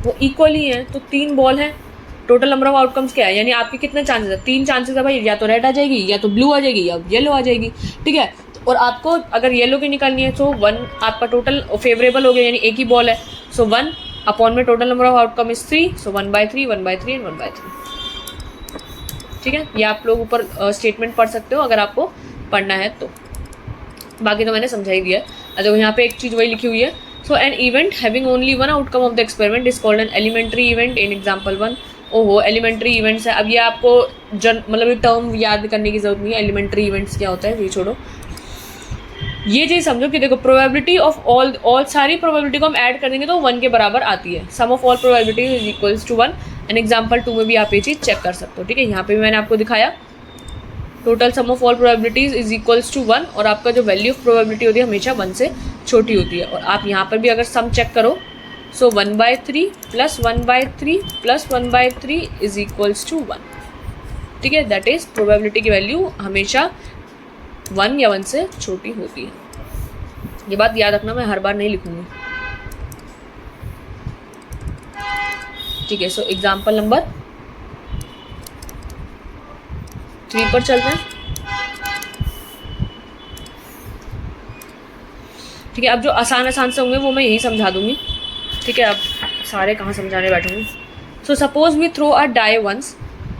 A: वो इक्वल ही हैं। तो 3 बॉल हैं, टोटल नंबर ऑफ आउटकम्स क्या है, यानी आपके कितने चांसेस है? 3 चांसेस है भाई, या तो रेड आ जाएगी, या तो ब्लू आ जाएगी, या येलो आ जाएगी। ठीक है, और आपको अगर येलो की निकालनी है तो 1 आपका टोटल फेवरेबल हो गया, यानी एक ही बॉल है। सो 1 अपॉन में total number of outcome is 3, so 1/3, 1/3 and 1/3। ठीक है, ये आप लोग ऊपर स्टेटमेंट पढ़ सकते हो अगर आपको पढ़ना है तो, बाकी तो मैंने समझा ही दिया है। अच्छा यहाँ पे एक चीज़ वही लिखी हुई है। So an event having only 1 outcome of the experiment is called an elementary event in example 1। ओहो, एलिमेंट्री इवेंट्स है। अब ये आपको मतलब ये टर्म याद करने की जरूरत नहीं है, एलिमेंट्री इवेंट्स क्या होता है ये छोड़ो। ये चीज़ समझो कि देखो प्रोबेबिलिटी ऑफ ऑल सारी प्रोबेबिलिटी को हम ऐड कर देंगे तो 1 के बराबर आती है। Sum of all probability is equals to 1। And example 2 में भी आप ये चीज़ चेक कर सकते हो। ठीक है, यहाँ पे भी मैंने आपको दिखाया total sum of all probabilities is equals to 1, और आपका जो वैल्यू ऑफ प्रोबेबिलिटी होती है हमेशा 1 से छोटी होती है। और आप यहाँ पर भी अगर सम चेक करो so 1/3 plus 1/3 plus 1/3 is equals to 1। ठीक है, दैट इज प्रोबेबिलिटी की वैल्यू हमेशा 1 या 1 से छोटी होती है। ये बात याद रखना, मैं हर बार नहीं लिखूंगी। ठीक है, सो एग्जाम्पल नंबर 3 पर चलते हैं। ठीक है, अब जो आसान से होंगे वो मैं यही समझा दूंगी। ठीक है, अब सारे कहाँ समझाने बैठूंगी। So suppose we throw a die once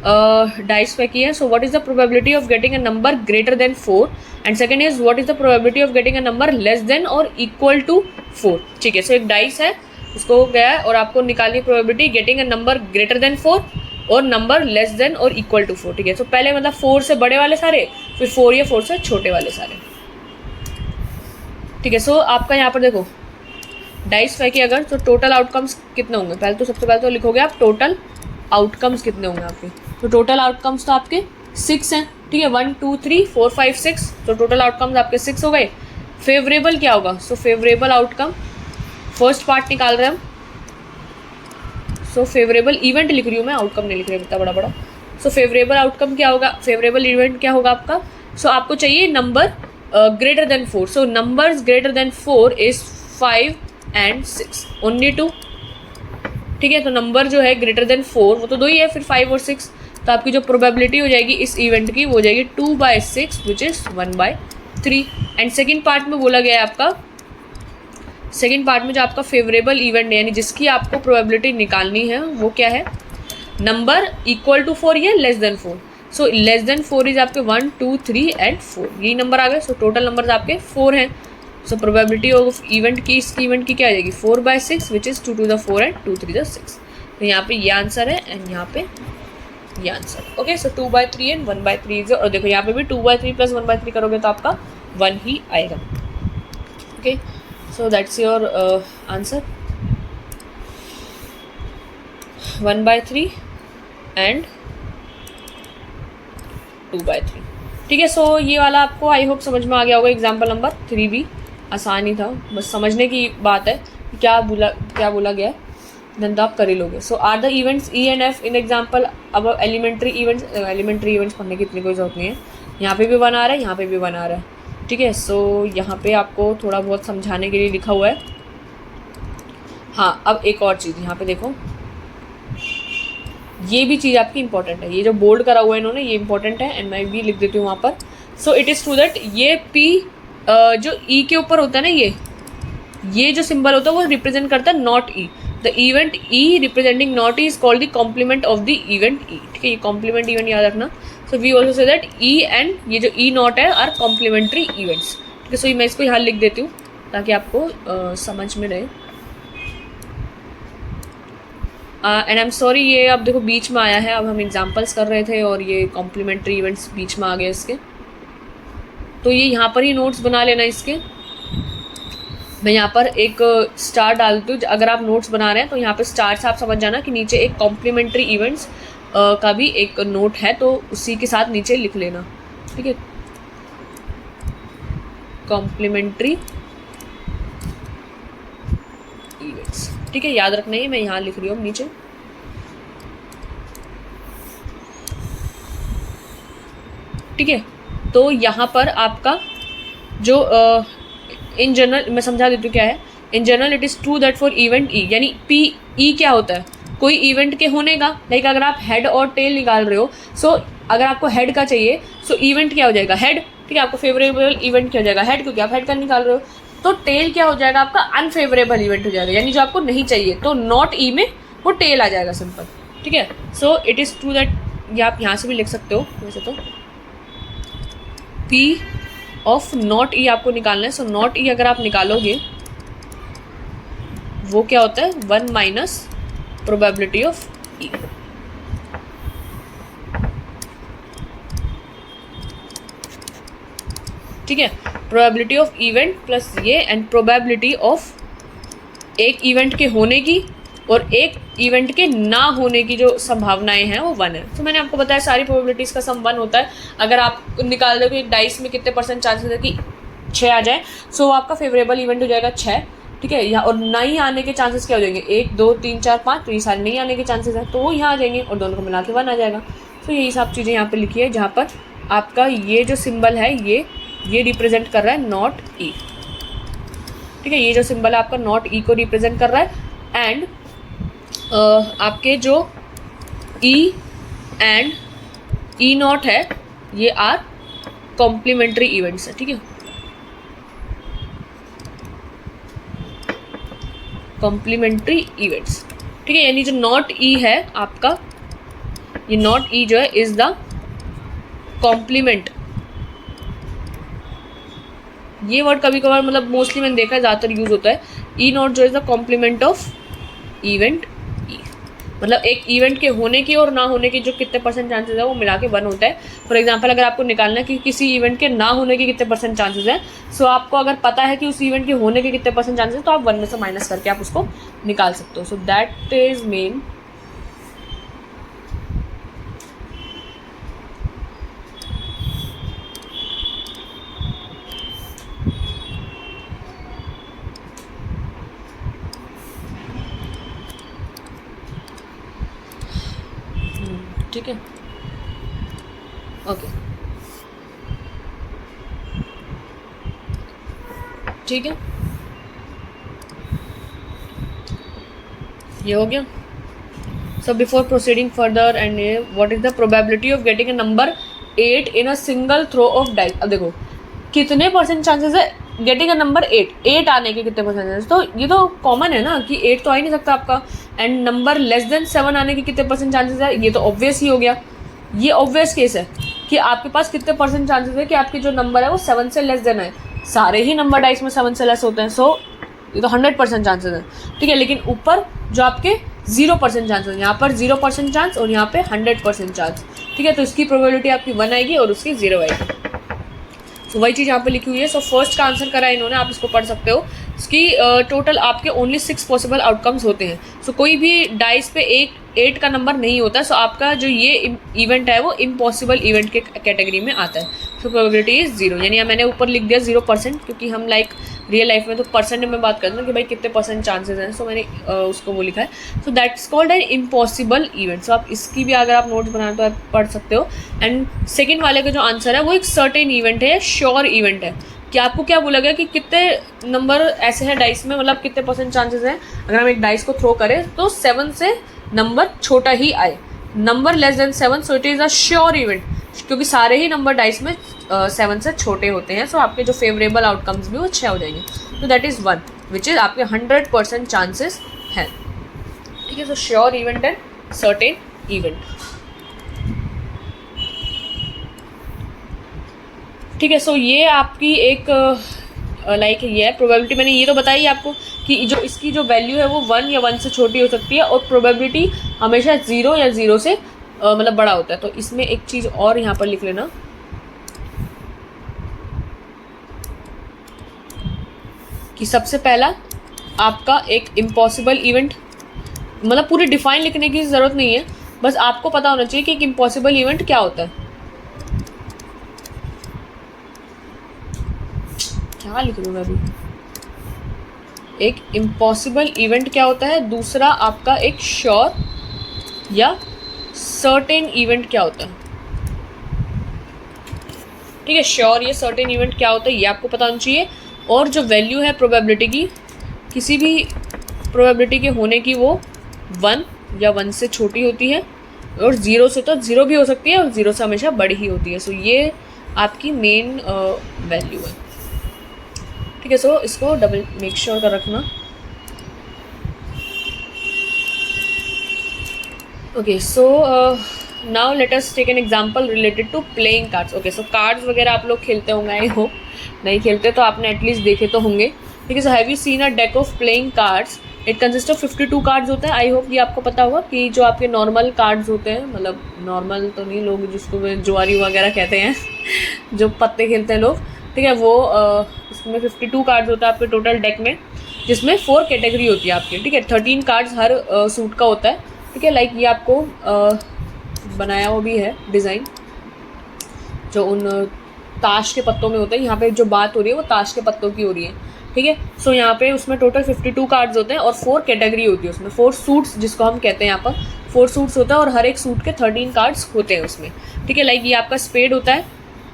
A: dice फेंकी है. So what is the probability of getting a number greater than 4 and second is what is the probability of getting a number less than और equal to 4. ठीक है, सो एक dice है, उसको गया है और आपको निकालनी probability getting a number greater than 4 और नंबर लेस देन और इक्वल टू 4. ठीक है, तो पहले मतलब 4 से बड़े वाले सारे, फिर 4 या 4 से छोटे वाले सारे. ठीक है, सो आपका यहाँ पर देखो डाइस फेंकी अगर, तो टोटल आउटकम्स कितने होंगे. पहले तो सबसे पहले तो लिखोगे आप टोटल आउटकम्स कितने होंगे आपके. तो टोटल आउटकम्स तो आपके 6 हैं. ठीक है, 1 2 3 4 5 6, तो टोटल आउटकम्स आपके 6 हो गए. फेवरेबल क्या होगा. So favourable outcome first part निकाल रहे हैं हम. सो फेवरेबल इवेंट लिख रही हूँ मैं, आउटकम नहीं लिख रही इतना बड़ा बड़ा. सो फेवरेबल आउटकम क्या होगा, फेवरेबल इवेंट क्या होगा आपका. सो आपको चाहिए number greater than 4. So numbers greater than 4 is 5 and 6, only 2. ठीक है, तो नंबर जो है ग्रेटर देन 4 वो तो 2 ही है, फिर 5 और 6. तो आपकी जो प्रोबेबिलिटी हो जाएगी इस इवेंट की वो हो जाएगी 2/6 which is 1/3. And second part में बोला गया है आपका, सेकेंड पार्ट में जो आपका फेवरेबल इवेंट है यानी जिसकी आपको प्रोबेबिलिटी निकालनी है वो क्या है, नंबर इक्वल टू 4 या less than 4. So less than 4 is आपके 1 2 3 एंड 4, यही नंबर आ गए. सो टोटल नंबर आपके 4 हैं. सो प्रोबेबिलिटी ऑफ इवेंट की, इसकी इवेंट की क्या आ जाएगी 4/6 which is 2 to the 4 and 2 3 the 6. तो यहाँ पे ये आंसर है एंड यहाँ पे ये आंसर. ओके, सो 2/3 एंड 1/3 और देखो यहाँ पे भी 2/3 प्लस 1/3 करोगे तो आपका 1 ही आएगा. Okay, so that's your answer 1/3 and 2/3. ठीक है, सो ये वाला आपको आई होप समझ में आ गया होगा. एग्जाम्पल नंबर 3 भी आसान ही था, बस समझने की बात है क्या बोला गया है, देन तो आप कर ही लोगे. So are the events E and F in example. अब एलिमेंट्री इवेंट्स पढ़ने की इतनी कोई ज़रूरत नहीं है. यहाँ पे भी 1 आ रहा है, यहाँ पे भी 1 आ रहा है. ठीक है, सो यहाँ पे आपको थोड़ा बहुत समझाने के लिए लिखा हुआ है. हाँ, अब एक और चीज़ यहाँ पे देखो, ये भी चीज़ आपकी इंपॉर्टेंट है. ये जो बोल्ड करा हुआ है इन्होंने ये इंपॉर्टेंट है एंड मैं भी लिख देती हूँ वहाँ पर. So it is true that ये पी जो ई के ऊपर होता है ना, ये जो सिंबल होता है वो रिप्रेजेंट करता है not E. The event E representing not E is called the complement of the event E. ठीक है, ये कॉम्प्लीमेंट इवेंट याद रखना. So we also say that E and ये जो ई नॉट है आर कॉम्प्लीमेंट्री इवेंट्स. ठीक है, सो मैं इसको यहाँ लिख देती हूँ ताकि आपको समझ में रहे. एंड आई एम सॉरी, ये अब देखो बीच में आया है. अब हम एग्जाम्पल्स कर रहे थे और ये कॉम्प्लीमेंट्री इवेंट्स बीच में आ गए इसके, तो ये यहाँ पर ही नोट्स बना लेना इसके. मैं यहाँ पर एक स्टार डालती हूँ. अगर आप नोट्स बना रहे हैं तो यहाँ पे स्टार से आप समझ जाना कि नीचे एक कॉम्प्लीमेंट्री इवेंट्स का भी एक नोट है, तो उसी के साथ नीचे लिख लेना. ठीक है, कॉम्प्लीमेंट्री इवेंट्स. ठीक है, याद रखना ही, मैं यहाँ लिख रही हूँ नीचे. ठीक है, तो यहाँ पर आपका जो इन जनरल मैं समझा देती हूँ क्या है. In general it is true that for event E, यानी पी ई क्या होता है, कोई इवेंट के होने का. लाइक अगर आप हेड और टेल निकाल रहे हो, सो अगर आपको हेड का चाहिए सो इवेंट क्या हो जाएगा हेड. ठीक है, आपको फेवरेबल इवेंट क्या हो जाएगा हेड, क्योंकि आप हेड का निकाल रहे हो. तो टेल क्या हो जाएगा आपका अनफेवरेबल इवेंट हो जाएगा, यानी जो आपको नहीं चाहिए. तो नॉट ई में वो टेल आ जाएगा सिंपल. ठीक है, so it is true that, ये आप यहाँ से भी लिख सकते हो वैसे तो. पी ऑफ नॉट ई आपको निकालना है. सो नॉट ई अगर आप निकालोगे वो क्या होता है 1 माइनस प्रोबेबिलिटी ऑफ ई. ठीक है, प्रोबेबिलिटी ऑफ इवेंट प्लस ये एंड प्रोबेबिलिटी ऑफ एक इवेंट के होने की और एक इवेंट के ना होने की जो संभावनाएं हैं वो 1 है. तो मैंने आपको बताया सारी प्रोबेबिलिटीज़ का सम 1 होता है. अगर आप निकाल दो कि एक डाइस में कितने % चांसेस है कि 6 आ जाए, सो आपका फेवरेबल इवेंट हो जाएगा 6. ठीक है, यहाँ और नहीं आने के चांसेस क्या हो जाएंगे 1 2 3 4 5, तो ये सारे नहीं आने के चांसेस हैं तो वो यहाँ आ जाएंगे और दोनों को मिला के 1 आ जाएगा. तो यही सब चीज़ें यहाँ पे लिखी है जहाँ पर आपका ये जो सिंबल है ये रिप्रेजेंट कर रहा है नॉट ई. ठीक है, ये जो सिंबल है आपका नॉट ई को रिप्रेजेंट कर रहा है. एंड आपके जो ई एंड ई नॉट है ये आर कॉम्प्लीमेंट्री इवेंट्स है. ठीक है, कॉम्प्लीमेंट्री इवेंट्स. ठीक है, यानी जो नॉट ई है आपका ये नॉट ई जो है इज द कॉम्प्लीमेंट। ये वर्ड कभी कभार मतलब मोस्टली मैंने देखा है ज़्यादातर यूज होता है। ई नॉट जो is the complement of event E, मतलब एक इवेंट के होने की और ना होने की जो कितने परसेंट चांसेस है वो मिला के 1 होता है। फॉर एग्जांपल अगर आपको निकालना है कि किसी इवेंट के ना होने के कितने परसेंट चांसेस हैं, सो आपको अगर पता है कि उस इवेंट के होने के कितने परसेंट चांसेस, तो आप 1 में से माइनस करके आप उसको निकाल सकते हो। So that is main. ठीक है, ओके, ठीक है, ये हो गया। So before proceeding further and what is the probability of getting a number 8 in a single throw of dice. अब देखो कितने परसेंट चांसेस है गेटिंग अ नंबर 8 आने के कितने परसेंट चांसेस, तो ये तो कॉमन है ना कि 8 तो आ ही नहीं सकता आपका। एंड नंबर लेस देन 7 आने के कितने परसेंट चांसेस है, ये तो ऑब्वियस ही हो गया। ये ऑब्वियस केस है कि आपके पास कितने परसेंट चांसेस है कि आपके जो नंबर है वो 7 से लेस देन है। सारे ही नंबर डाइस में 7 से लेस होते हैं, सो ये तो 100% चांसेस है। ठीक है, लेकिन ऊपर जो आपके 0% चांसेस है, यहाँ पर 0% चांस और यहाँ पे 100% चांस। ठीक है, तो इसकी प्रोबेबिलिटी आपकी 1 आएगी और उसकी 0 आएगी। सो वही चीज़ यहाँ पे लिखी हुई है। सो फर्स्ट का आंसर करा इन्होंने, आप इसको पढ़ सकते हो। इसकी टोटल आपके ओनली 6 पॉसिबल आउटकम्स होते हैं। सो कोई भी डाइस पे 8 का नंबर नहीं होता। सो आपका जो ये इवेंट है वो इम्पॉसिबल इवेंट के कैटेगरी में आता है। सो प्रोबेबिलिटी इज 0, यानी मैंने ऊपर लिख दिया 0%, क्योंकि हम लाइक रियल लाइफ में तो परसेंट में बात करते हैं कि भाई कितने परसेंट चांसेस हैं। सो मैंने उसको वो लिखा है। So that's called an impossible event. So आप इसकी भी अगर आप नोट्स बनाए तो आप पढ़ सकते हो। एंड सेकेंड वाले का जो आंसर है वो एक सर्टेन इवेंट है या श्योर इवेंट है। कि आपको क्या बोला गया कि कितने नंबर ऐसे हैं डाइस में, मतलब कितने परसेंट चांसेस हैं अगर हम एक डाइस को थ्रो करें तो 7 से नंबर छोटा ही आए, number less then 7, so it is a sure event, क्योंकि सारे ही नंबर डाइस में 7 से छोटे होते हैं। सो आपके जो फेवरेबल आउटकम्स भी वो अच्छे हो जाएंगे। तो दैट इज़ 1 विच इज़ आपके 100% चांसेस हैं। ठीक है, so sure event and certain event. ठीक है, सो ये आपकी एक लाइक ये है प्रोबेबिलिटी। मैंने ये तो बताई आपको कि जो इसकी जो वैल्यू है वो 1 या 1 से छोटी हो सकती है, और प्रोबेबिलिटी हमेशा 0 या 0 से मतलब बड़ा होता है। तो इसमें एक चीज़ और यहाँ पर लिख लेना कि सबसे पहला आपका एक इम्पॉसिबल इवेंट, मतलब पूरी डिफाइन लिखने की ज़रूरत नहीं है, बस आपको पता होना चाहिए कि एक इम्पॉसिबल इवेंट क्या होता है। क्या लिख दूँ मैं अभी, एक इम्पॉसिबल इवेंट क्या होता है, दूसरा आपका एक श्योर या सर्टेन इवेंट क्या होता है। ठीक है, श्योर या सर्टेन इवेंट क्या होता है ये आपको पता होना चाहिए। और जो वैल्यू है प्रोबेबिलिटी की, किसी भी प्रोबेबिलिटी के होने की, वो 1 या 1 से छोटी होती है, और 0 से तो 0 भी हो सकती है, और 0 से हमेशा बड़ी ही होती है। सो ये आपकी मेन वैल्यू है। ठीक है, सो इसको डबल मेक श्योर कर रखना। Okay, so now let us take an example related to playing cards. Okay, so cards वगैरह आप लोग खेलते होंगे, आई होप। नहीं खेलते तो आपने एटलीस्ट देखे तो होंगे। ठीक है, so have you seen a deck of playing cards, it consist of 52 cards होते हैं। आई होप ये आपको पता होगा कि जो आपके नॉर्मल कार्ड्स होते हैं, मतलब नॉर्मल तो नहीं, लोग जिसको वे जुआरी वगैरह कहते हैं जो पत्ते खेलते हैं लोग, ठीक है, वो इसमें 52 कार्ड्स होता है आपके टोटल डेक में, जिसमें 4 कैटेगरी होती है आपकी। ठीक है, 13 कार्ड्स हर सूट का होता है। ठीक है, लाइक ये आपको बनाया हुआ भी है डिज़ाइन, जो उन ताश के पत्तों में होता है। यहाँ पे जो बात हो रही है वो ताश के पत्तों की हो रही है। ठीक है, सो यहाँ पे उसमें टोटल 52 कार्ड्स होते हैं और 4 कैटेगरी होती है उसमें, 4 सूट्स जिसको हम कहते हैं, यहाँ पर 4 सूट्स होता है और हर एक सूट के 13 कार्ड्स होते हैं उसमें। ठीक है, लाइक ये आपका स्पेड होता है।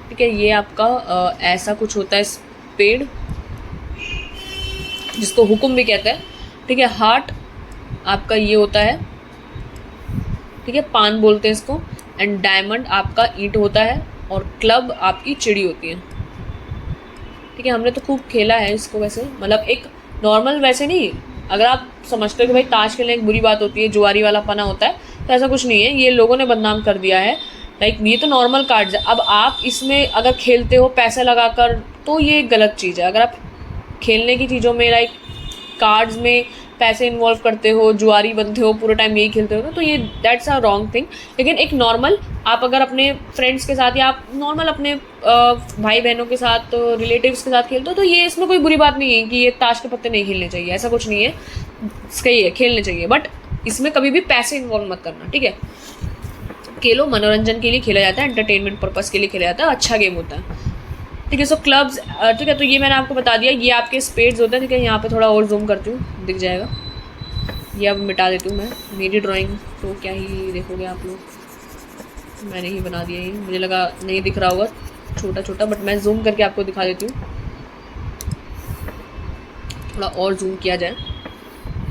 A: ठीक है, ये आपका ऐसा कुछ होता है स्पेड, जिसको हुक्म भी कहते हैं। ठीक है, हार्ट आपका ये होता है। ठीक है, पान बोलते हैं इसको। एंड डायमंड आपका ईंट होता है, और क्लब आपकी चिड़ी होती है। ठीक है, हमने तो खूब खेला है इसको वैसे, मतलब एक नॉर्मल वैसे नहीं, अगर आप समझते हो कि भाई ताश खेलने एक बुरी बात होती है, जुआरी वाला पना होता है, तो ऐसा कुछ नहीं है, ये लोगों ने बदनाम कर दिया है। लाइक ये तो नॉर्मल कार्ड्स है। अब आप इसमें अगर खेलते हो पैसे लगाकर तो ये गलत चीज़ है। अगर आप खेलने की चीज़ों में लाइक कार्ड्स में पैसे इन्वॉल्व करते हो, जुआरी बनते हो, पूरे टाइम यही खेलते हो ना, तो ये दैट्स अ रॉन्ग थिंग। लेकिन एक नॉर्मल आप अगर अपने फ्रेंड्स के साथ या आप नॉर्मल अपने भाई बहनों के साथ, रिलेटिव्स के साथ खेलते हो तो ये इसमें कोई बुरी बात नहीं है कि ये ताश के पत्ते नहीं खेलने चाहिए, ऐसा कुछ नहीं है। सही है, खेलने चाहिए, बट इसमें कभी भी पैसे इन्वॉल्व मत करना, ठीक है। खेलो, मनोरंजन के लिए खेला जाता है, एंटरटेनमेंट पर्पज़ के लिए खेला जाता है, अच्छा गेम होता है, ठीक है। सो क्लब्स, ठीक है, तो ये मैंने आपको बता दिया। ये आपके स्पेड्स होते हैं, ठीक है। यहाँ पे थोड़ा और जूम करती हूँ, दिख जाएगा। ये अब मिटा देती हूँ मैं, मेरी ड्राइंग तो क्या ही देखोगे आप लोग, मैंने ही बना दिया ये, मुझे लगा नहीं दिख रहा होगा छोटा छोटा, बट मैं जूम करके आपको दिखा देती हूँ, थोड़ा और जूम किया जाए,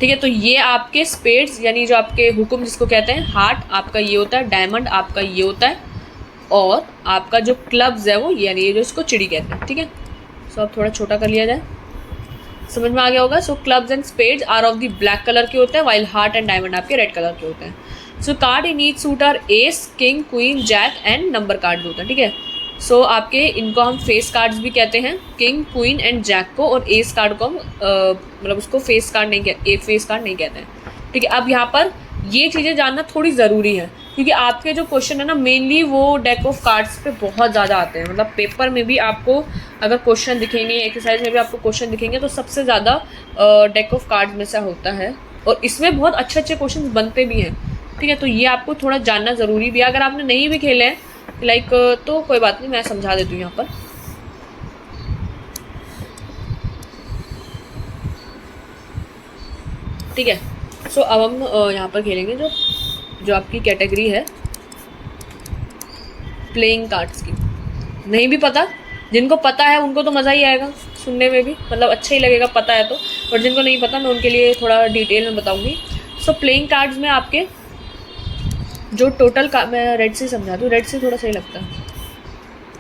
A: ठीक है। तो ये आपके स्पेड्स यानी जो आपके हुक्म जिसको कहते हैं, हार्ट आपका ये होता है, डायमंड आपका ये होता है, और आपका जो क्लब्स है वो यानी ये जो इसको चिड़ी कहते हैं, ठीक है। सो अब थोड़ा छोटा कर लिया जाए, समझ में आ गया होगा। So clubs and spades are of the black colour के होते हैं, वाइल हार्ट एंड डायमंड आपके रेड कलर के होते हैं। So card in each suit are ace, king, queen, jack and number cards होते हैं, ठीक है। सो आपके इनको हम फेस कार्ड्स भी कहते हैं, किंग, क्वीन एंड जैक को, और एस कार्ड को हम मतलब उसको फेस कार्ड नहीं कहते, फेस कार्ड नहीं कहते हैं, ठीक है। अब यहाँ पर ये चीज़ें जानना थोड़ी ज़रूरी है, क्योंकि आपके जो क्वेश्चन है ना मेनली वो डेक ऑफ कार्ड्स पे बहुत ज़्यादा आते हैं। मतलब पेपर में भी आपको अगर क्वेश्चन दिखेंगे, एक्सरसाइज में भी आपको क्वेश्चन दिखेंगे, तो सबसे ज़्यादा डेक ऑफ कार्ड्स में से होता है, और इसमें बहुत अच्छे अच्छे क्वेश्चन बनते भी हैं, ठीक है। तो ये आपको थोड़ा जानना ज़रूरी भी है। अगर आपने नहीं भी खेले हैं लाइक तो कोई बात नहीं, मैं समझा देती हूँ यहाँ पर, ठीक है। सो अब हम यहाँ पर खेलेंगे जो आपकी कैटेगरी है प्लेइंग कार्ड्स की। नहीं भी पता, जिनको पता है उनको तो मज़ा ही आएगा सुनने में भी, मतलब अच्छा ही लगेगा पता है तो, और जिनको नहीं पता मैं उनके लिए थोड़ा डिटेल में बताऊंगी। सो प्लेइंग कार्ड्स में आपके जो टोटल का, मैं रेड से समझा दूँ, रेड से थोड़ा सही लगता है,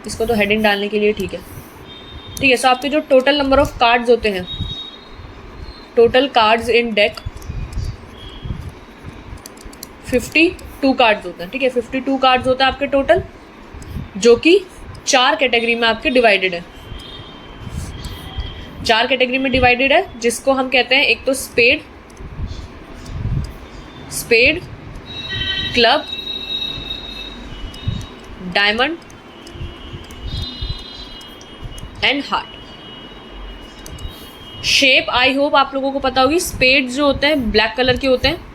A: इसको तो हेडिंग डालने के लिए ठीक है, ठीक है। सो आपके जो टोटल नंबर ऑफ कार्ड्स होते हैं, total cards in deck 52 cards होते हैं, ठीक है। 52 कार्ड्स होते हैं आपके टोटल, जो कि 4 कैटेगरी में आपके डिवाइडेड है, 4 कैटेगरी में डिवाइडेड है, जिसको हम कहते हैं एक तो spade, club, diamond and heart. Shape I hope आप लोगों को पता होगी। स्पेड जो होते हैं ब्लैक कलर के होते हैं,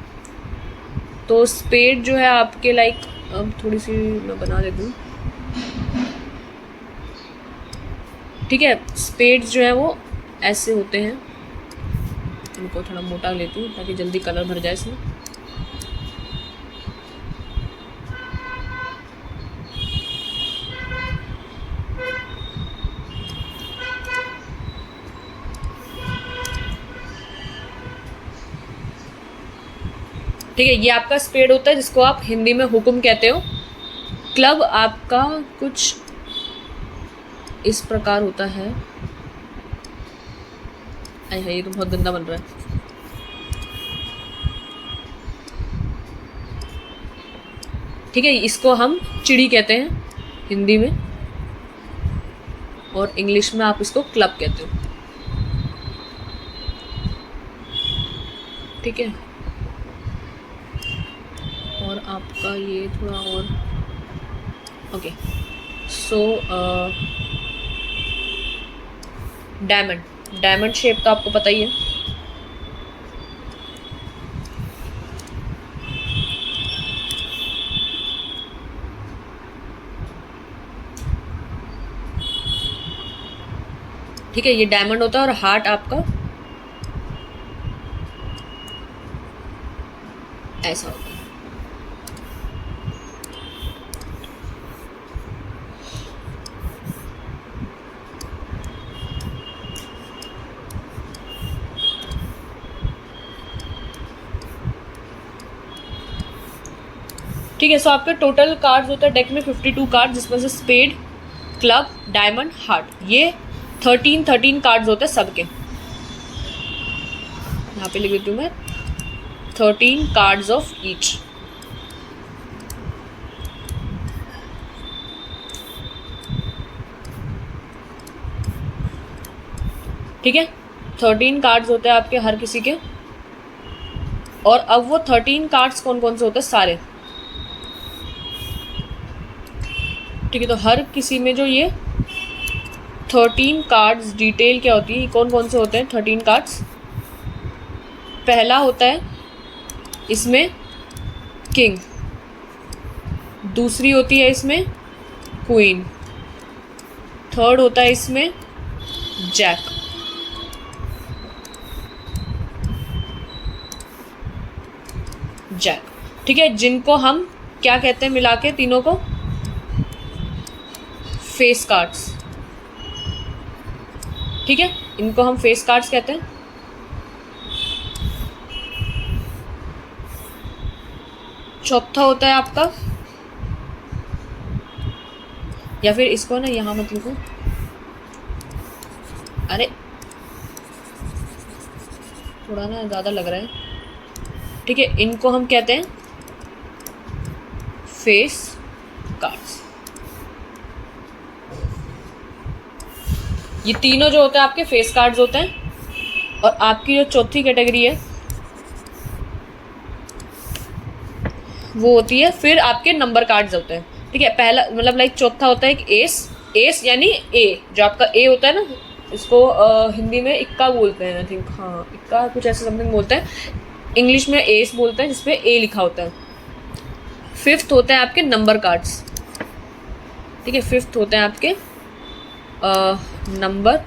A: तो स्पेड जो है आपके लाइक, अब थोड़ी सी मैं बना देती हूँ, ठीक है। स्पेड्स जो है वो ऐसे होते हैं, इनको थोड़ा मोटा लेती हूँ ताकि जल्दी कलर भर जाए इसमें, ठीक है। ये आपका स्पेड होता है जिसको आप हिंदी में हुक्म कहते हो। क्लब आपका कुछ इस प्रकार होता है, अरे ये तो बहुत गंदा बन रहा है, ठीक है। इसको हम चिड़ी कहते हैं हिंदी में, और इंग्लिश में आप इसको क्लब कहते हो, ठीक है। और आपका ये थोड़ा और ओके। सो डायमंड शेप तो आपको पता ही है, ठीक है। ये डायमंड होता है, और हार्ट आपका ऐसा होता है, ठीक है। सो आपके टोटल कार्ड्स होते हैं डेक में 52 कार्ड, जिसमें से स्पेड, क्लब, डायमंड, हार्ट, ये 13 कार्ड्स होते हैं सबके। यहाँ पे लिख देती हूँ मैं 13 कार्ड्स ऑफ ईच, ठीक है, 13 कार्ड्स होते हैं आपके हर किसी के। और अब वो 13 कार्ड्स कौन कौन से होते हैं? सारे। ठीक है, तो हर किसी में जो ये 13 कार्ड्स डिटेल क्या होती है, कौन कौन से होते हैं 13 कार्ड्स? पहला होता है इसमें किंग, दूसरी होती है इसमें क्वीन, थर्ड होता है इसमें जैक, जैक। ठीक है, जिनको हम क्या कहते हैं मिला के तीनों को? Face cards. ठीक है, इनको हम फेस कार्ड्स कहते हैं। चौथा होता है आपका, या फिर इसको ना यहाँ मत लिखो, अरे थोड़ा ना ज़्यादा लग रहा है। ठीक है, इनको हम कहते हैं फेस कार्ड्स। ये तीनों जो होते हैं आपके फेस कार्ड्स होते हैं। और आपकी जो चौथी कैटेगरी है वो होती है फिर आपके नंबर कार्ड्स होते हैं। ठीक है, पहला मतलब लाइक चौथा होता है एक एस, एस यानी ए, जो आपका ए होता है ना, इसको हिंदी में इक्का बोलते हैं आई थिंक, हाँ इक्का कुछ ऐसा समथिंग बोलते हैं, इंग्लिश में एस बोलते हैं जिसपे ए लिखा होता है। फिफ्थ होते हैं आपके नंबर कार्ड्स। ठीक है, फिफ्थ होते हैं आपके नंबर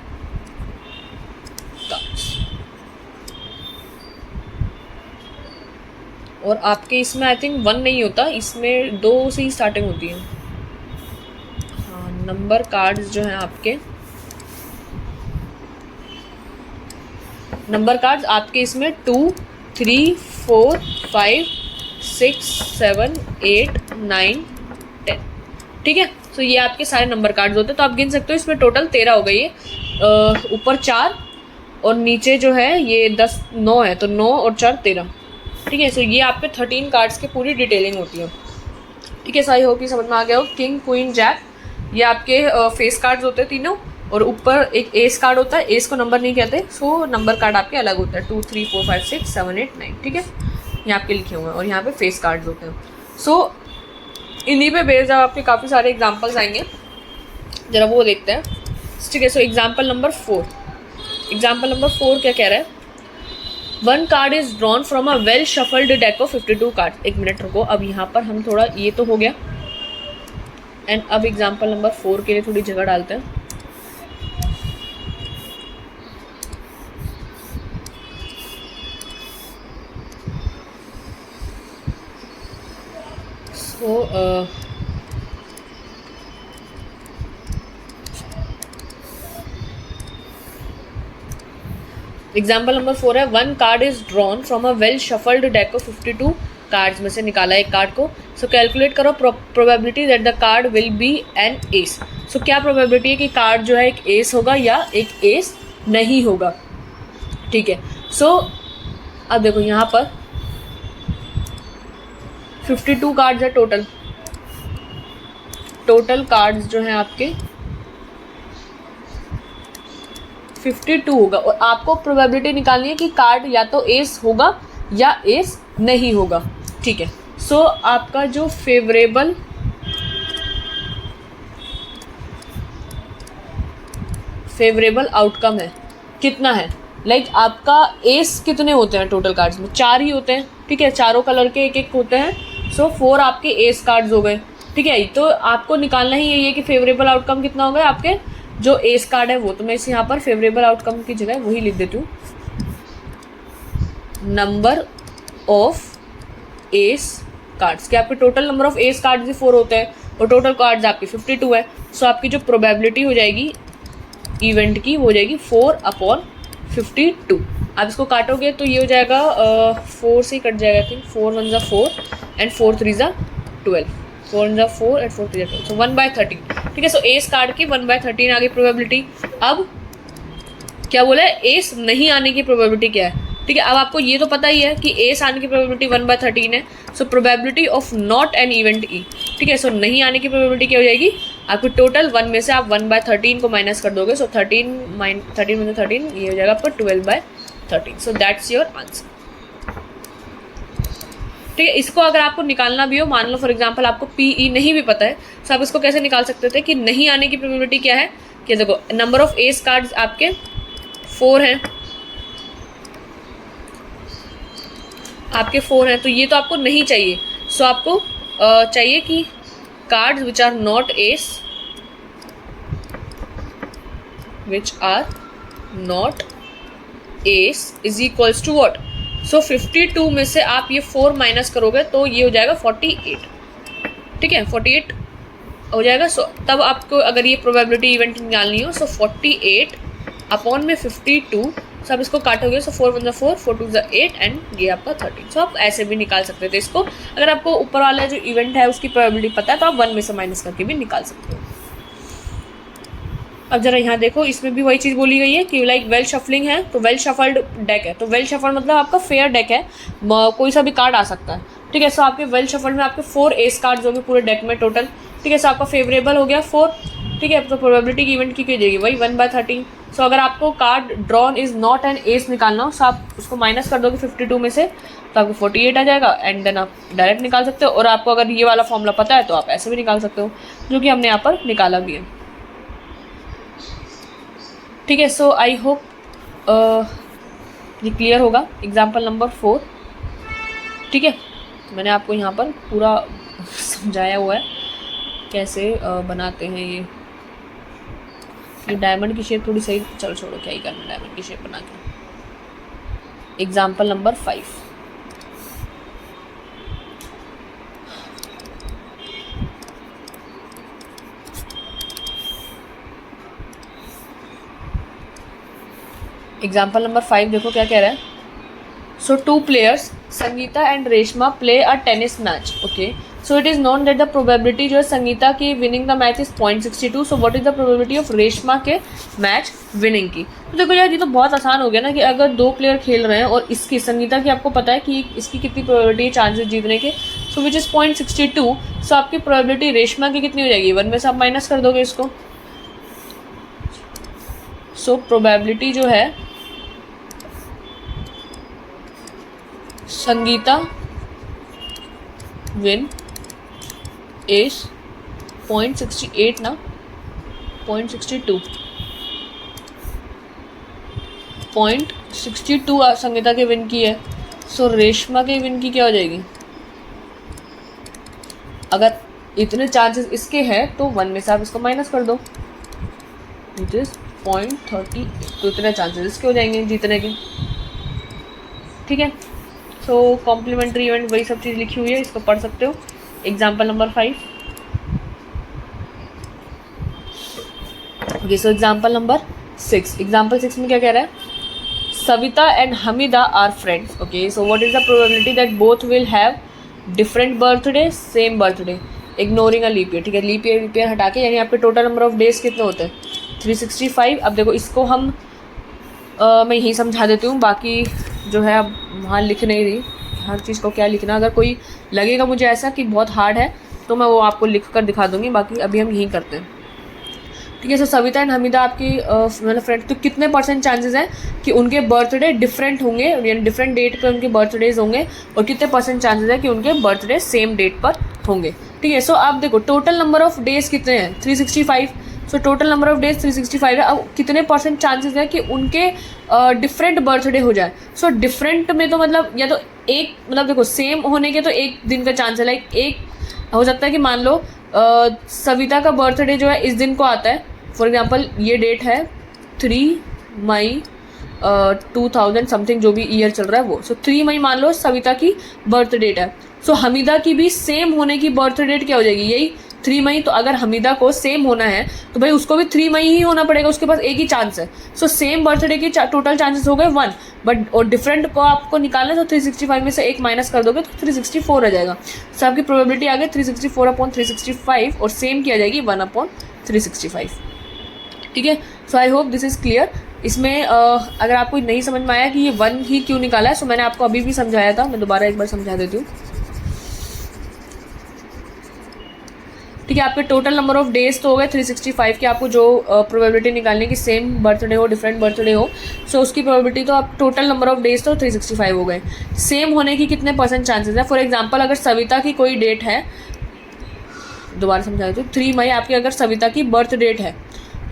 A: कार्ड्स। और आपके इसमें आई थिंक 1 नहीं होता, इसमें 2 से ही स्टार्टिंग होती है। हाँ, नंबर कार्ड्स जो हैं आपके, नंबर कार्ड्स आपके इसमें 2, 3, 4, 5, 6, 7, 8, 9, 10। ठीक है, तो ये आपके सारे नंबर कार्ड्स होते हैं। तो आप गिन सकते हो इसमें टोटल 13 हो गई है, ऊपर 4 और नीचे जो है ये 10, 9 है, तो 9 और 4 13। ठीक है, सो ये आपके 13 कार्ड्स की पूरी डिटेलिंग होती है। ठीक है, सो आई होप ये समझ में आ गया हो। किंग, क्वीन, जैक ये आपके फेस कार्ड्स होते हैं तीनों, और ऊपर एक एस कार्ड होता है, एस को नंबर नहीं कहते, सो नंबर कार्ड आपके अलग होता है, 2, 3, 4, 5, 6, 7, 8, 9। ठीक है, यहाँ आपके लिखे हुए हैं, और यहाँ पे फेस कार्ड्स होते हैं। सो इन्हीं पे बेस्ड आपके काफ़ी सारे एग्जाम्पल्स आएंगे, जरा वो देखते हैं। ठीक है, सो एग्जाम्पल नंबर 4, एग्जाम्पल नंबर 4 क्या कह रहा है? 1 card is drawn from a well shuffled deck of 52 card. एक मिनट रुको, अब यहाँ पर हम थोड़ा, ये तो हो गया, एंड अब एग्जाम्पल नंबर 4 के लिए थोड़ी जगह डालते हैं। सो एग्जाम्पल नंबर 4 है, 1 card is drawn from a well shuffled deck of 52 cards में से निकाला एक कार्ड को। सो कैलकुलेट करो probability that the card will be an ace. So क्या प्रोबेबिलिटी है कि कार्ड जो है एक एस होगा या एक एस नहीं होगा। ठीक है, सो अब देखो यहाँ पर 52 कार्ड्स है टोटल, टोटल कार्ड्स जो हैं आपके 52 होगा, और आपको प्रोबेबिलिटी निकालनी है कि कार्ड या तो एस होगा या एस नहीं होगा। ठीक है, सो आपका जो फेवरेबल आउटकम है कितना है, लाइक आपका एस कितने होते हैं टोटल कार्ड्स में? 4 ही होते हैं। ठीक है, चारों कलर के एक एक होते हैं, सो 4 आपके एस कार्ड्स हो गए। ठीक है, तो आपको निकालना ही यही है कि फेवरेबल आउटकम कितना होगा आपके जो एस कार्ड है वो। तो मैं इसे यहाँ पर फेवरेबल आउटकम की जगह वही लिख देती हूँ, नंबर ऑफ एस कार्ड्स। कि आपके total number of S cards भी 4 होते हैं और टोटल कार्ड्स आपके 52 है। सो आपकी जो प्रोबेबिलिटी हो जाएगी इवेंट की वो हो जाएगी 4/52। आप इसको काटोगे तो ये हो जाएगा 4 से ही कट जाएगा, आई थिंक 4 1 ज़ा 4 एंड 4 3 ज़ा 12, 4 1 ज़ा 4 एंड 4 3 ज़ा 12, सो 1/13। ठीक है, सो एस कार्ड की 1/13 आ गई प्रोबेबिलिटी। अब क्या बोला है, एस नहीं आने की प्रोबेबिलिटी क्या है? ठीक ठीक है। अब आपको ये तो पता ही है कि एस आने की प्रोबेबिलिटी 1/13 है। So probability of not an event E, ठीक है। सो नहीं आने की प्रोबेबिलिटी क्या हो जाएगी आपकी, टोटल 1 में से आप 1/13 को माइनस कर दोगे। सो 13 में 13 ये हो जाएगा आपका 12/13। सो दैट्स योर आंसर, ठीक है। इसको अगर आपको निकालना भी हो, मान लो फॉर एग्जांपल आपको पीई नहीं भी पता है, तो आप इसको कैसे निकाल सकते थे कि नहीं आने की प्रोबेबिलिटी क्या है कि देखो नंबर ऑफ एस कार्ड्स आपके 4 हैं, आपके 4 हैं, तो ये तो आपको नहीं चाहिए। सो आपको चाहिए कि cards which are not ace, which are not ace is equals to what. So 52 में से आप ये 4 माइनस करोगे तो ये हो जाएगा 48, ठीक है, 48 हो जाएगा। सो तब आपको अगर ये प्रोबेबिलिटी इवेंट निकालनी हो, सो 48 अपॉन में 52, सो आप इसको काटोगे, सो 4 1 ज़ा 4, 4 2 ज़ा 8 एंड ये आपका 13। सो आप ऐसे भी निकाल सकते थे इसको। अगर आपको ऊपर वाला जो इवेंट है उसकी प्रोबेबिलिटी पता है तो आप 1 में से माइनस करके भी निकाल सकते हो। अब जरा यहाँ देखो, इसमें भी वही चीज़ बोली गई है कि लाइक वेल शफलिंग है तो वेल शफल्ड डेक है, तो वेल शफल्ड मतलब आपका फेयर डेक है, कोई सा भी कार्ड आ सकता है, ठीक है। सो आपके वेल शफल्ड में आपके 4 एस कार्ड्स होंगे पूरे डेक में टोटल, ठीक है। सो आपका फेवरेबल हो गया 4, ठीक है। तो प्रोबेबिलिटी की इवेंट की जाएगी वही 1/13। सो अगर आपको card drawn is not an S निकालना हो, सो आप उसको माइनस कर दोगे 52 में से, तो आपको 48 आ जाएगा एंड देन आप डायरेक्ट निकाल सकते हो। और आपको अगर ये वाला फॉर्मूला पता है तो आप ऐसे भी निकाल सकते हो, जो कि हमने यहाँ पर निकाला भी है, ठीक है। सो आई होप ये क्लियर होगा। एग्जाम्पल नंबर 4, ठीक है। मैंने आपको यहाँ पर पूरा समझाया हुआ है कैसे बनाते हैं ये डायमंड की शेप थोड़ी सही, चलो छोड़ो क्या ही करना डायमंड की शेप बना के। एग्जाम्पल नंबर 5, एग्जाम्पल नंबर 5 देखो क्या कह रहा है। सो 2 players Sangeeta and Reshma play a tennis match, okay. So it is known that the probability जो है संगीता की winning the match is 0.62। So what is the probability of Reshma के मैच विनिंग की। तो देखो यार ये तो बहुत आसान हो गया ना कि अगर 2 प्लेयर खेल रहे हैं और इसकी संगीता की आपको पता है कि इसकी कितनी प्रोबेबिलिटी है चांसेस जीतने के, सो विच इज़ 0.62। सो आपकी प्रोबेबिलिटी रेशमा की कितनी हो जाएगी, 1 में से आप माइनस कर दोगे इसको। सो प्रोबेबिलिटी जो है संगीता विन इज 0.68 ना, 0.62 संगीता के विन की है। सो रेशमा के विन की क्या हो जाएगी, अगर इतने चांसेस इसके हैं तो 1 में से आप इसको माइनस कर दो, इट इज 0.38, तो इतने चांसेस इसके हो जाएंगे जीतने के, ठीक है। सो कॉम्प्लीमेंट्री इवेंट वही सब चीज़ लिखी हुई है, इसको पढ़ सकते हो। Example number 5, okay. So example number 6, example 6 में क्या कह रहा है, Savita and Hamida are friends, okay. So what is the probability that both will have different birthday, same birthday, ignoring a leap year, ठीक है। लीप ईयर हटा के, यानी आपके टोटल नंबर ऑफ डेज कितने होते हैं 365। अब देखो इसको हम मैं यही समझा देती हूँ, बाकी जो है अब वहाँ लिख नहीं रही हर चीज़ को क्या लिखना। अगर कोई लगेगा मुझे ऐसा कि बहुत हार्ड है तो मैं वो आपको लिख कर दिखा दूँगी, बाकी अभी हम यही करते हैं, ठीक है। सो सविता एंड हमीदा आपकी मतलब फ्रेंड, तो कितने % चांसेस हैं कि उनके बर्थडे डिफरेंट होंगे, यानी डिफरेंट डेट पर उनके बर्थडेज होंगे, और कितने % चांसेस है कि उनके बर्थडे सेम डेट पर होंगे, ठीक है। सो आप देखो टोटल नंबर ऑफ डेज कितने हैं 365। So total number of days 365 है। अब कितने % चांसेस है कि उनके डिफरेंट बर्थडे हो जाए। सो डिफरेंट में तो मतलब या तो एक, मतलब देखो सेम होने के तो एक दिन का चांस है, लाइक एक हो सकता है कि मान लो सविता का बर्थडे जो है इस दिन को आता है, फॉर एग्जांपल ये डेट है 3 मई 2000 समथिंग, जो भी ईयर चल रहा है वो। सो 3 मई मान लो सविता की बर्थ डेट है। सो हमीदा की भी सेम होने की बर्थ डेट क्या हो जाएगी, यही 3 मई। तो अगर हमीदा को सेम होना है तो भाई उसको भी 3 मई ही होना पड़ेगा, उसके पास एक ही चांस है। सो सेम बर्थडे के टोटल चांसेस हो गए 1, बट और डिफरेंट को आपको निकालना है तो 365 में से एक माइनस कर दोगे तो 364 आ जाएगा। सो आपकी प्रोबेबिलिटी आ गई 364/365 और सेम की आ जाएगी 1/365, ठीक है। So I hope this is clear. इसमें अगर आपको नहीं समझ में आया कि ये 1 ही क्यों निकाला है, सो मैंने आपको अभी भी समझाया था, मैं दोबारा एक बार समझा देती हूँ। ठीक है, आपके टोटल नंबर ऑफ डेज तो हो गए 365 के। आपको जो प्रोबेबिलिटी निकालने की सेम बर्थडे हो, डिफरेंट बर्थडे हो, सो उसकी प्रोबेबिलिटी तो आप टोटल नंबर ऑफ डेज तो 365 हो गए। सेम होने की कितने % चांसेस है? फॉर एग्जांपल अगर सविता की कोई डेट है, दोबारा समझा देती हूँ, 3 मई आपकी अगर सविता की बर्थ डेट है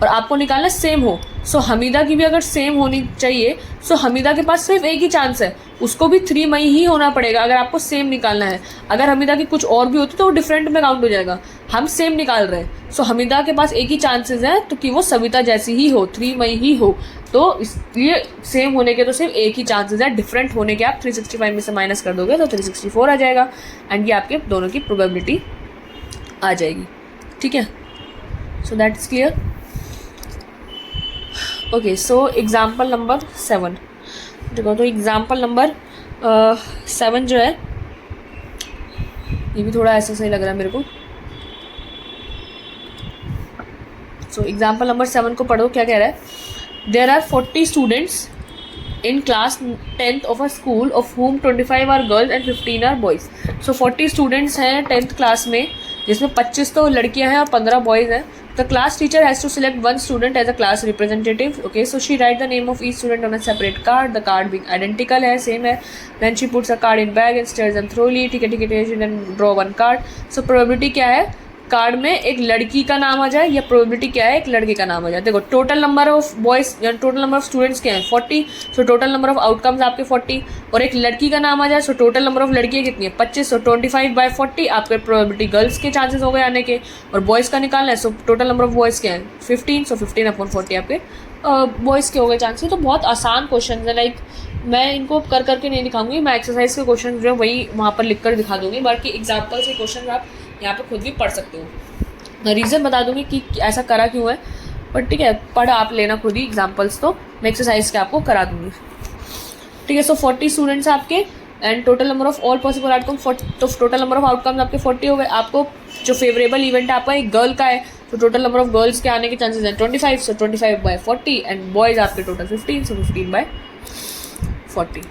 A: और आपको निकालना सेम हो, सो हमीदा की भी अगर सेम होनी चाहिए, सो हमीदा के पास सिर्फ एक ही चांस है, उसको भी 3 मई ही होना पड़ेगा अगर आपको सेम निकालना है। अगर हमीदा की कुछ और भी होती तो वो डिफरेंट में काउंट हो जाएगा, हम सेम निकाल रहे हैं, सो हमीदा के पास एक ही चांसेस हैं तो कि वो सविता जैसी ही हो, 3 मई ही हो। तो इसलिए सेम होने के तो सिर्फ एक ही चांसेस है, डिफरेंट होने के आप 365 में से माइनस कर दोगे तो 364 आ जाएगा, एंड ये आपके दोनों की प्रोबेबिलिटी आ जाएगी। ठीक है, सो that is clear. Okay, so example number 7 देखो, तो एग्जाम्पल नंबर 7 जो है, ये भी थोड़ा ऐसा सही लग रहा है मेरे को। सो एग्जाम्पल नंबर 7 को पढ़ो, क्या कह रहा है? There are 40 students in class 10th of a school of whom 25 are girls and 15 are boys. So 40 students हैं 10th class में, जिसमें 25 तो लड़कियां हैं और 15 बॉयज़ हैं। The class teacher has to select one student as a class representative. Okay, so she write the name of each student on a separate card. The card being identical है, same है. Then she puts a card in bag and stares them thoroughly. ठीक है, then draw one card. So probability क्या है? Card में एक लड़की का नाम आ जाए, या प्रोबेबिलिटी क्या है? एक लड़के का नाम आ जाए। देखो, टोटल नंबर ऑफ बॉयज या टोटल नंबर ऑफ स्टूडेंट्स क्या है? 40। So total number of outcomes आपके 40, और एक लड़की का नाम आ जाए, सो टोटल नंबर ऑफ लड़कियाँ कितनी है? 25। सो 25/40 आपके प्रोबेबिलिटी गर्ल्स के चांसेस हो गए आने के, और बॉयज़ का निकालना है, so total number of boys क्या है? 15। सो 15/40 आपके बॉयज़ के हो गए चांसेस। तो बहुत आसान क्वेश्चन है, लाइक मैं इनको कर करके नहीं दिखाऊंगी, मैं एक्सरसाइज के क्वेश्चन जो है वही वहाँ पर लिख कर दिखा दूंगी, बाकी एग्जाम्पल से क्वेश्चन आप यहाँ पर खुद भी पढ़ सकते हो। रीज़न बता दूंगी कि ऐसा करा क्यों है, बट ठीक है, पढ़ आप लेना खुद ही एग्जाम्पल्स, तो मैं एक्सरसाइज के आपको करा दूंगी। ठीक है, सो 40 स्टूडेंट्स आपके, and total number of all possible outcome, तो टोटल नंबर ऑफ आउटकम्स आपके 40 हो गए। आपको जो फेवरेबल इवेंट है आपका एक गर्ल का है, तो टोटल नंबर ऑफ गर्ल्स के आने के चांसेस हैं 25। सो 25/40, एंड बॉयज़ आपके टोटल 15। सो 15/40।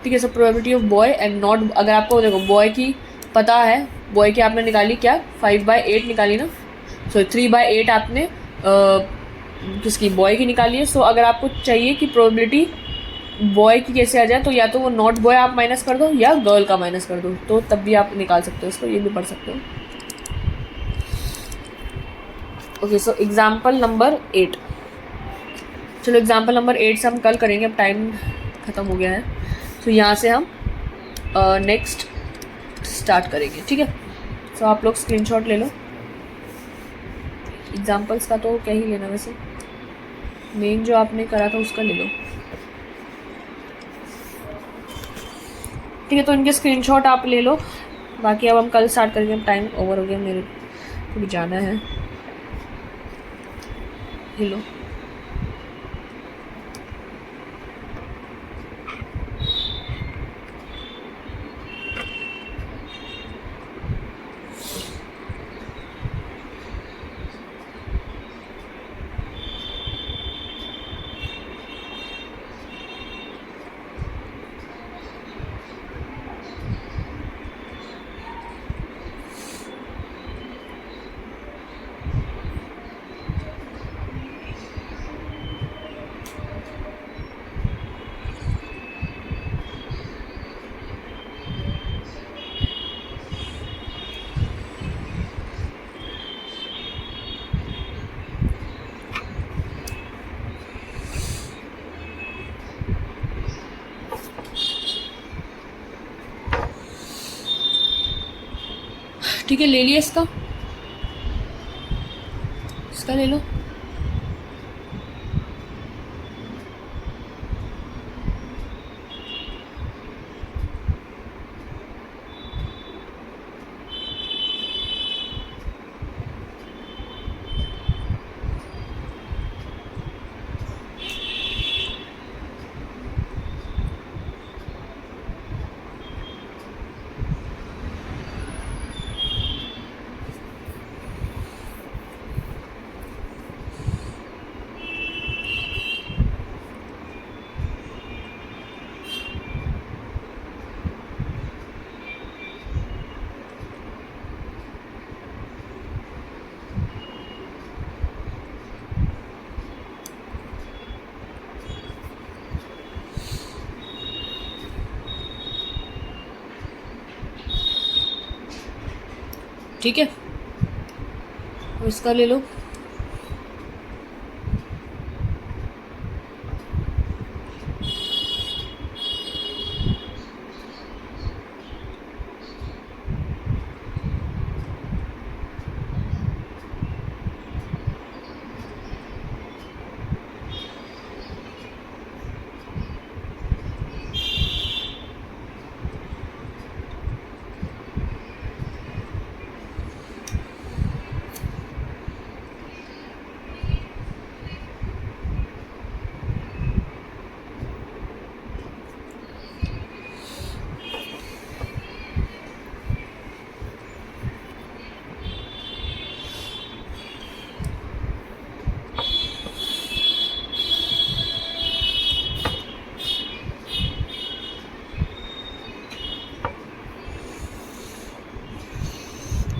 A: ठीक है, so probability of boy and not, अगर आपको देखो बॉय की पता है, बॉय की आपने निकाली क्या? 5/8 निकाली ना। सो 3/8 आपने किसकी? बॉय की निकाली है। सो अगर आपको चाहिए कि प्रोबेबिलिटी बॉय की कैसे आ जाए, तो या तो वो नॉट बॉय आप माइनस कर दो या गर्ल का माइनस कर दो, तो तब भी आप निकाल सकते हो इसको, ये भी पढ़ सकते हो। ओके, सो एग्जाम्पल नंबर 8, चलो एग्जाम्पल नंबर 8 से हम कल करेंगे, अब टाइम ख़त्म हो गया है। तो यहाँ से हम नेक्स्ट स्टार्ट करेंगे। ठीक है, सो आप लोग स्क्रीनशॉट ले लो एग्जाम्पल्स का, तो क्या ही लेना, वैसे मेन जो आपने करा था उसका ले लो। ठीक है, तो इनके स्क्रीनशॉट आप ले लो, बाकी अब हम कल स्टार्ट करेंगे। टाइम ओवर हो गया, मेरे को भी जाना है। ले लो। ठीक है, ले लिया इसका ले लो। ठीक है, तो इसका ले लो।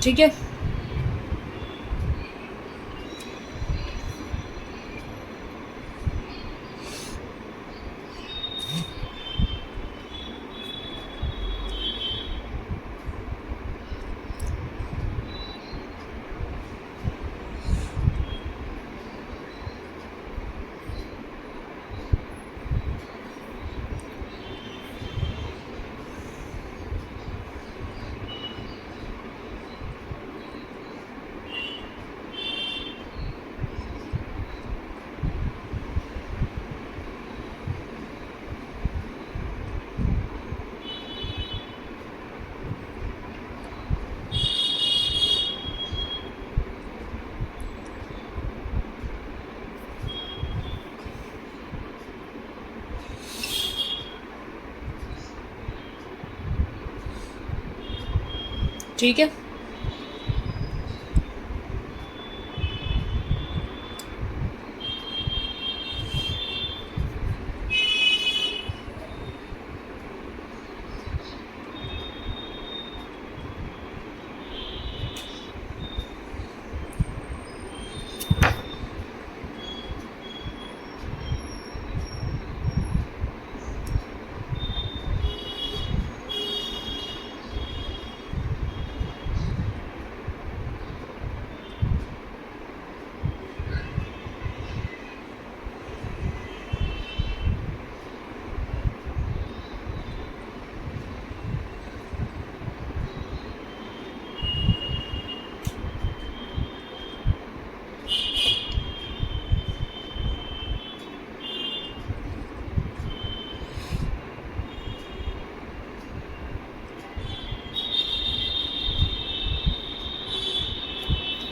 A: ठीक है, ठीक है,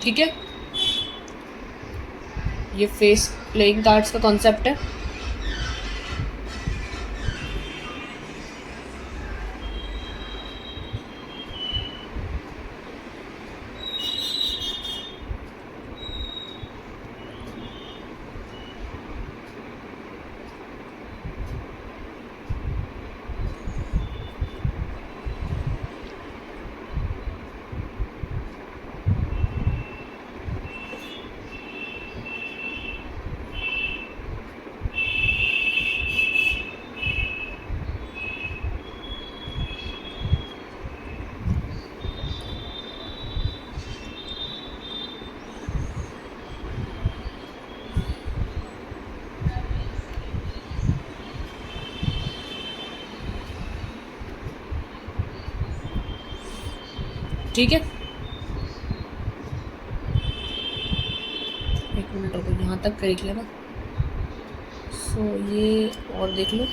A: ठीक है। ये फेस प्लेइंग कार्ड्स का कॉन्सेप्ट है। ठीक है, एक मिनट रुको, यहाँ तक कर लेना। सो ये और देख लो।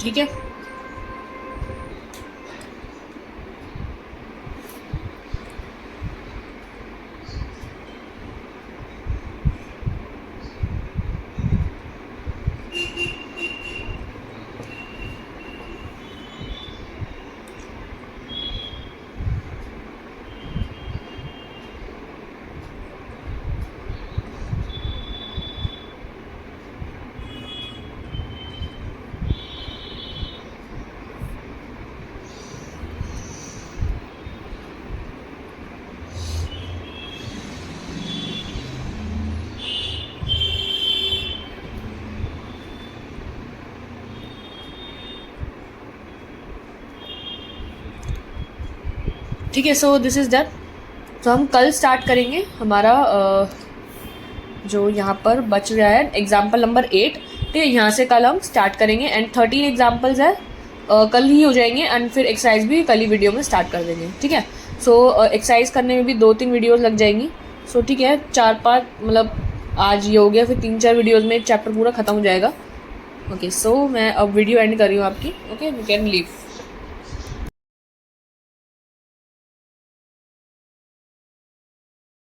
A: ठीक है, ठीक है, सो दिस इज़ डन। तो हम कल स्टार्ट करेंगे हमारा जो यहाँ पर बच रहा है एग्जाम्पल नंबर 8। ठीक है, यहाँ से कल हम स्टार्ट करेंगे एंड 13 एग्जाम्पल्स है कल ही हो जाएंगे एंड फिर एक्सरसाइज भी कल ही वीडियो में स्टार्ट कर देंगे। ठीक है, सो एक्सरसाइज करने में भी 2-3 वीडियोस लग जाएंगी। सो ठीक है, 4-5 मतलब आज ये हो गया, फिर 3-4 वीडियोस में एक चैप्टर पूरा ख़त्म हो जाएगा। ओके, सो मैं अब वीडियो एंड कर रही हूँ आपकी। Okay, you can leave.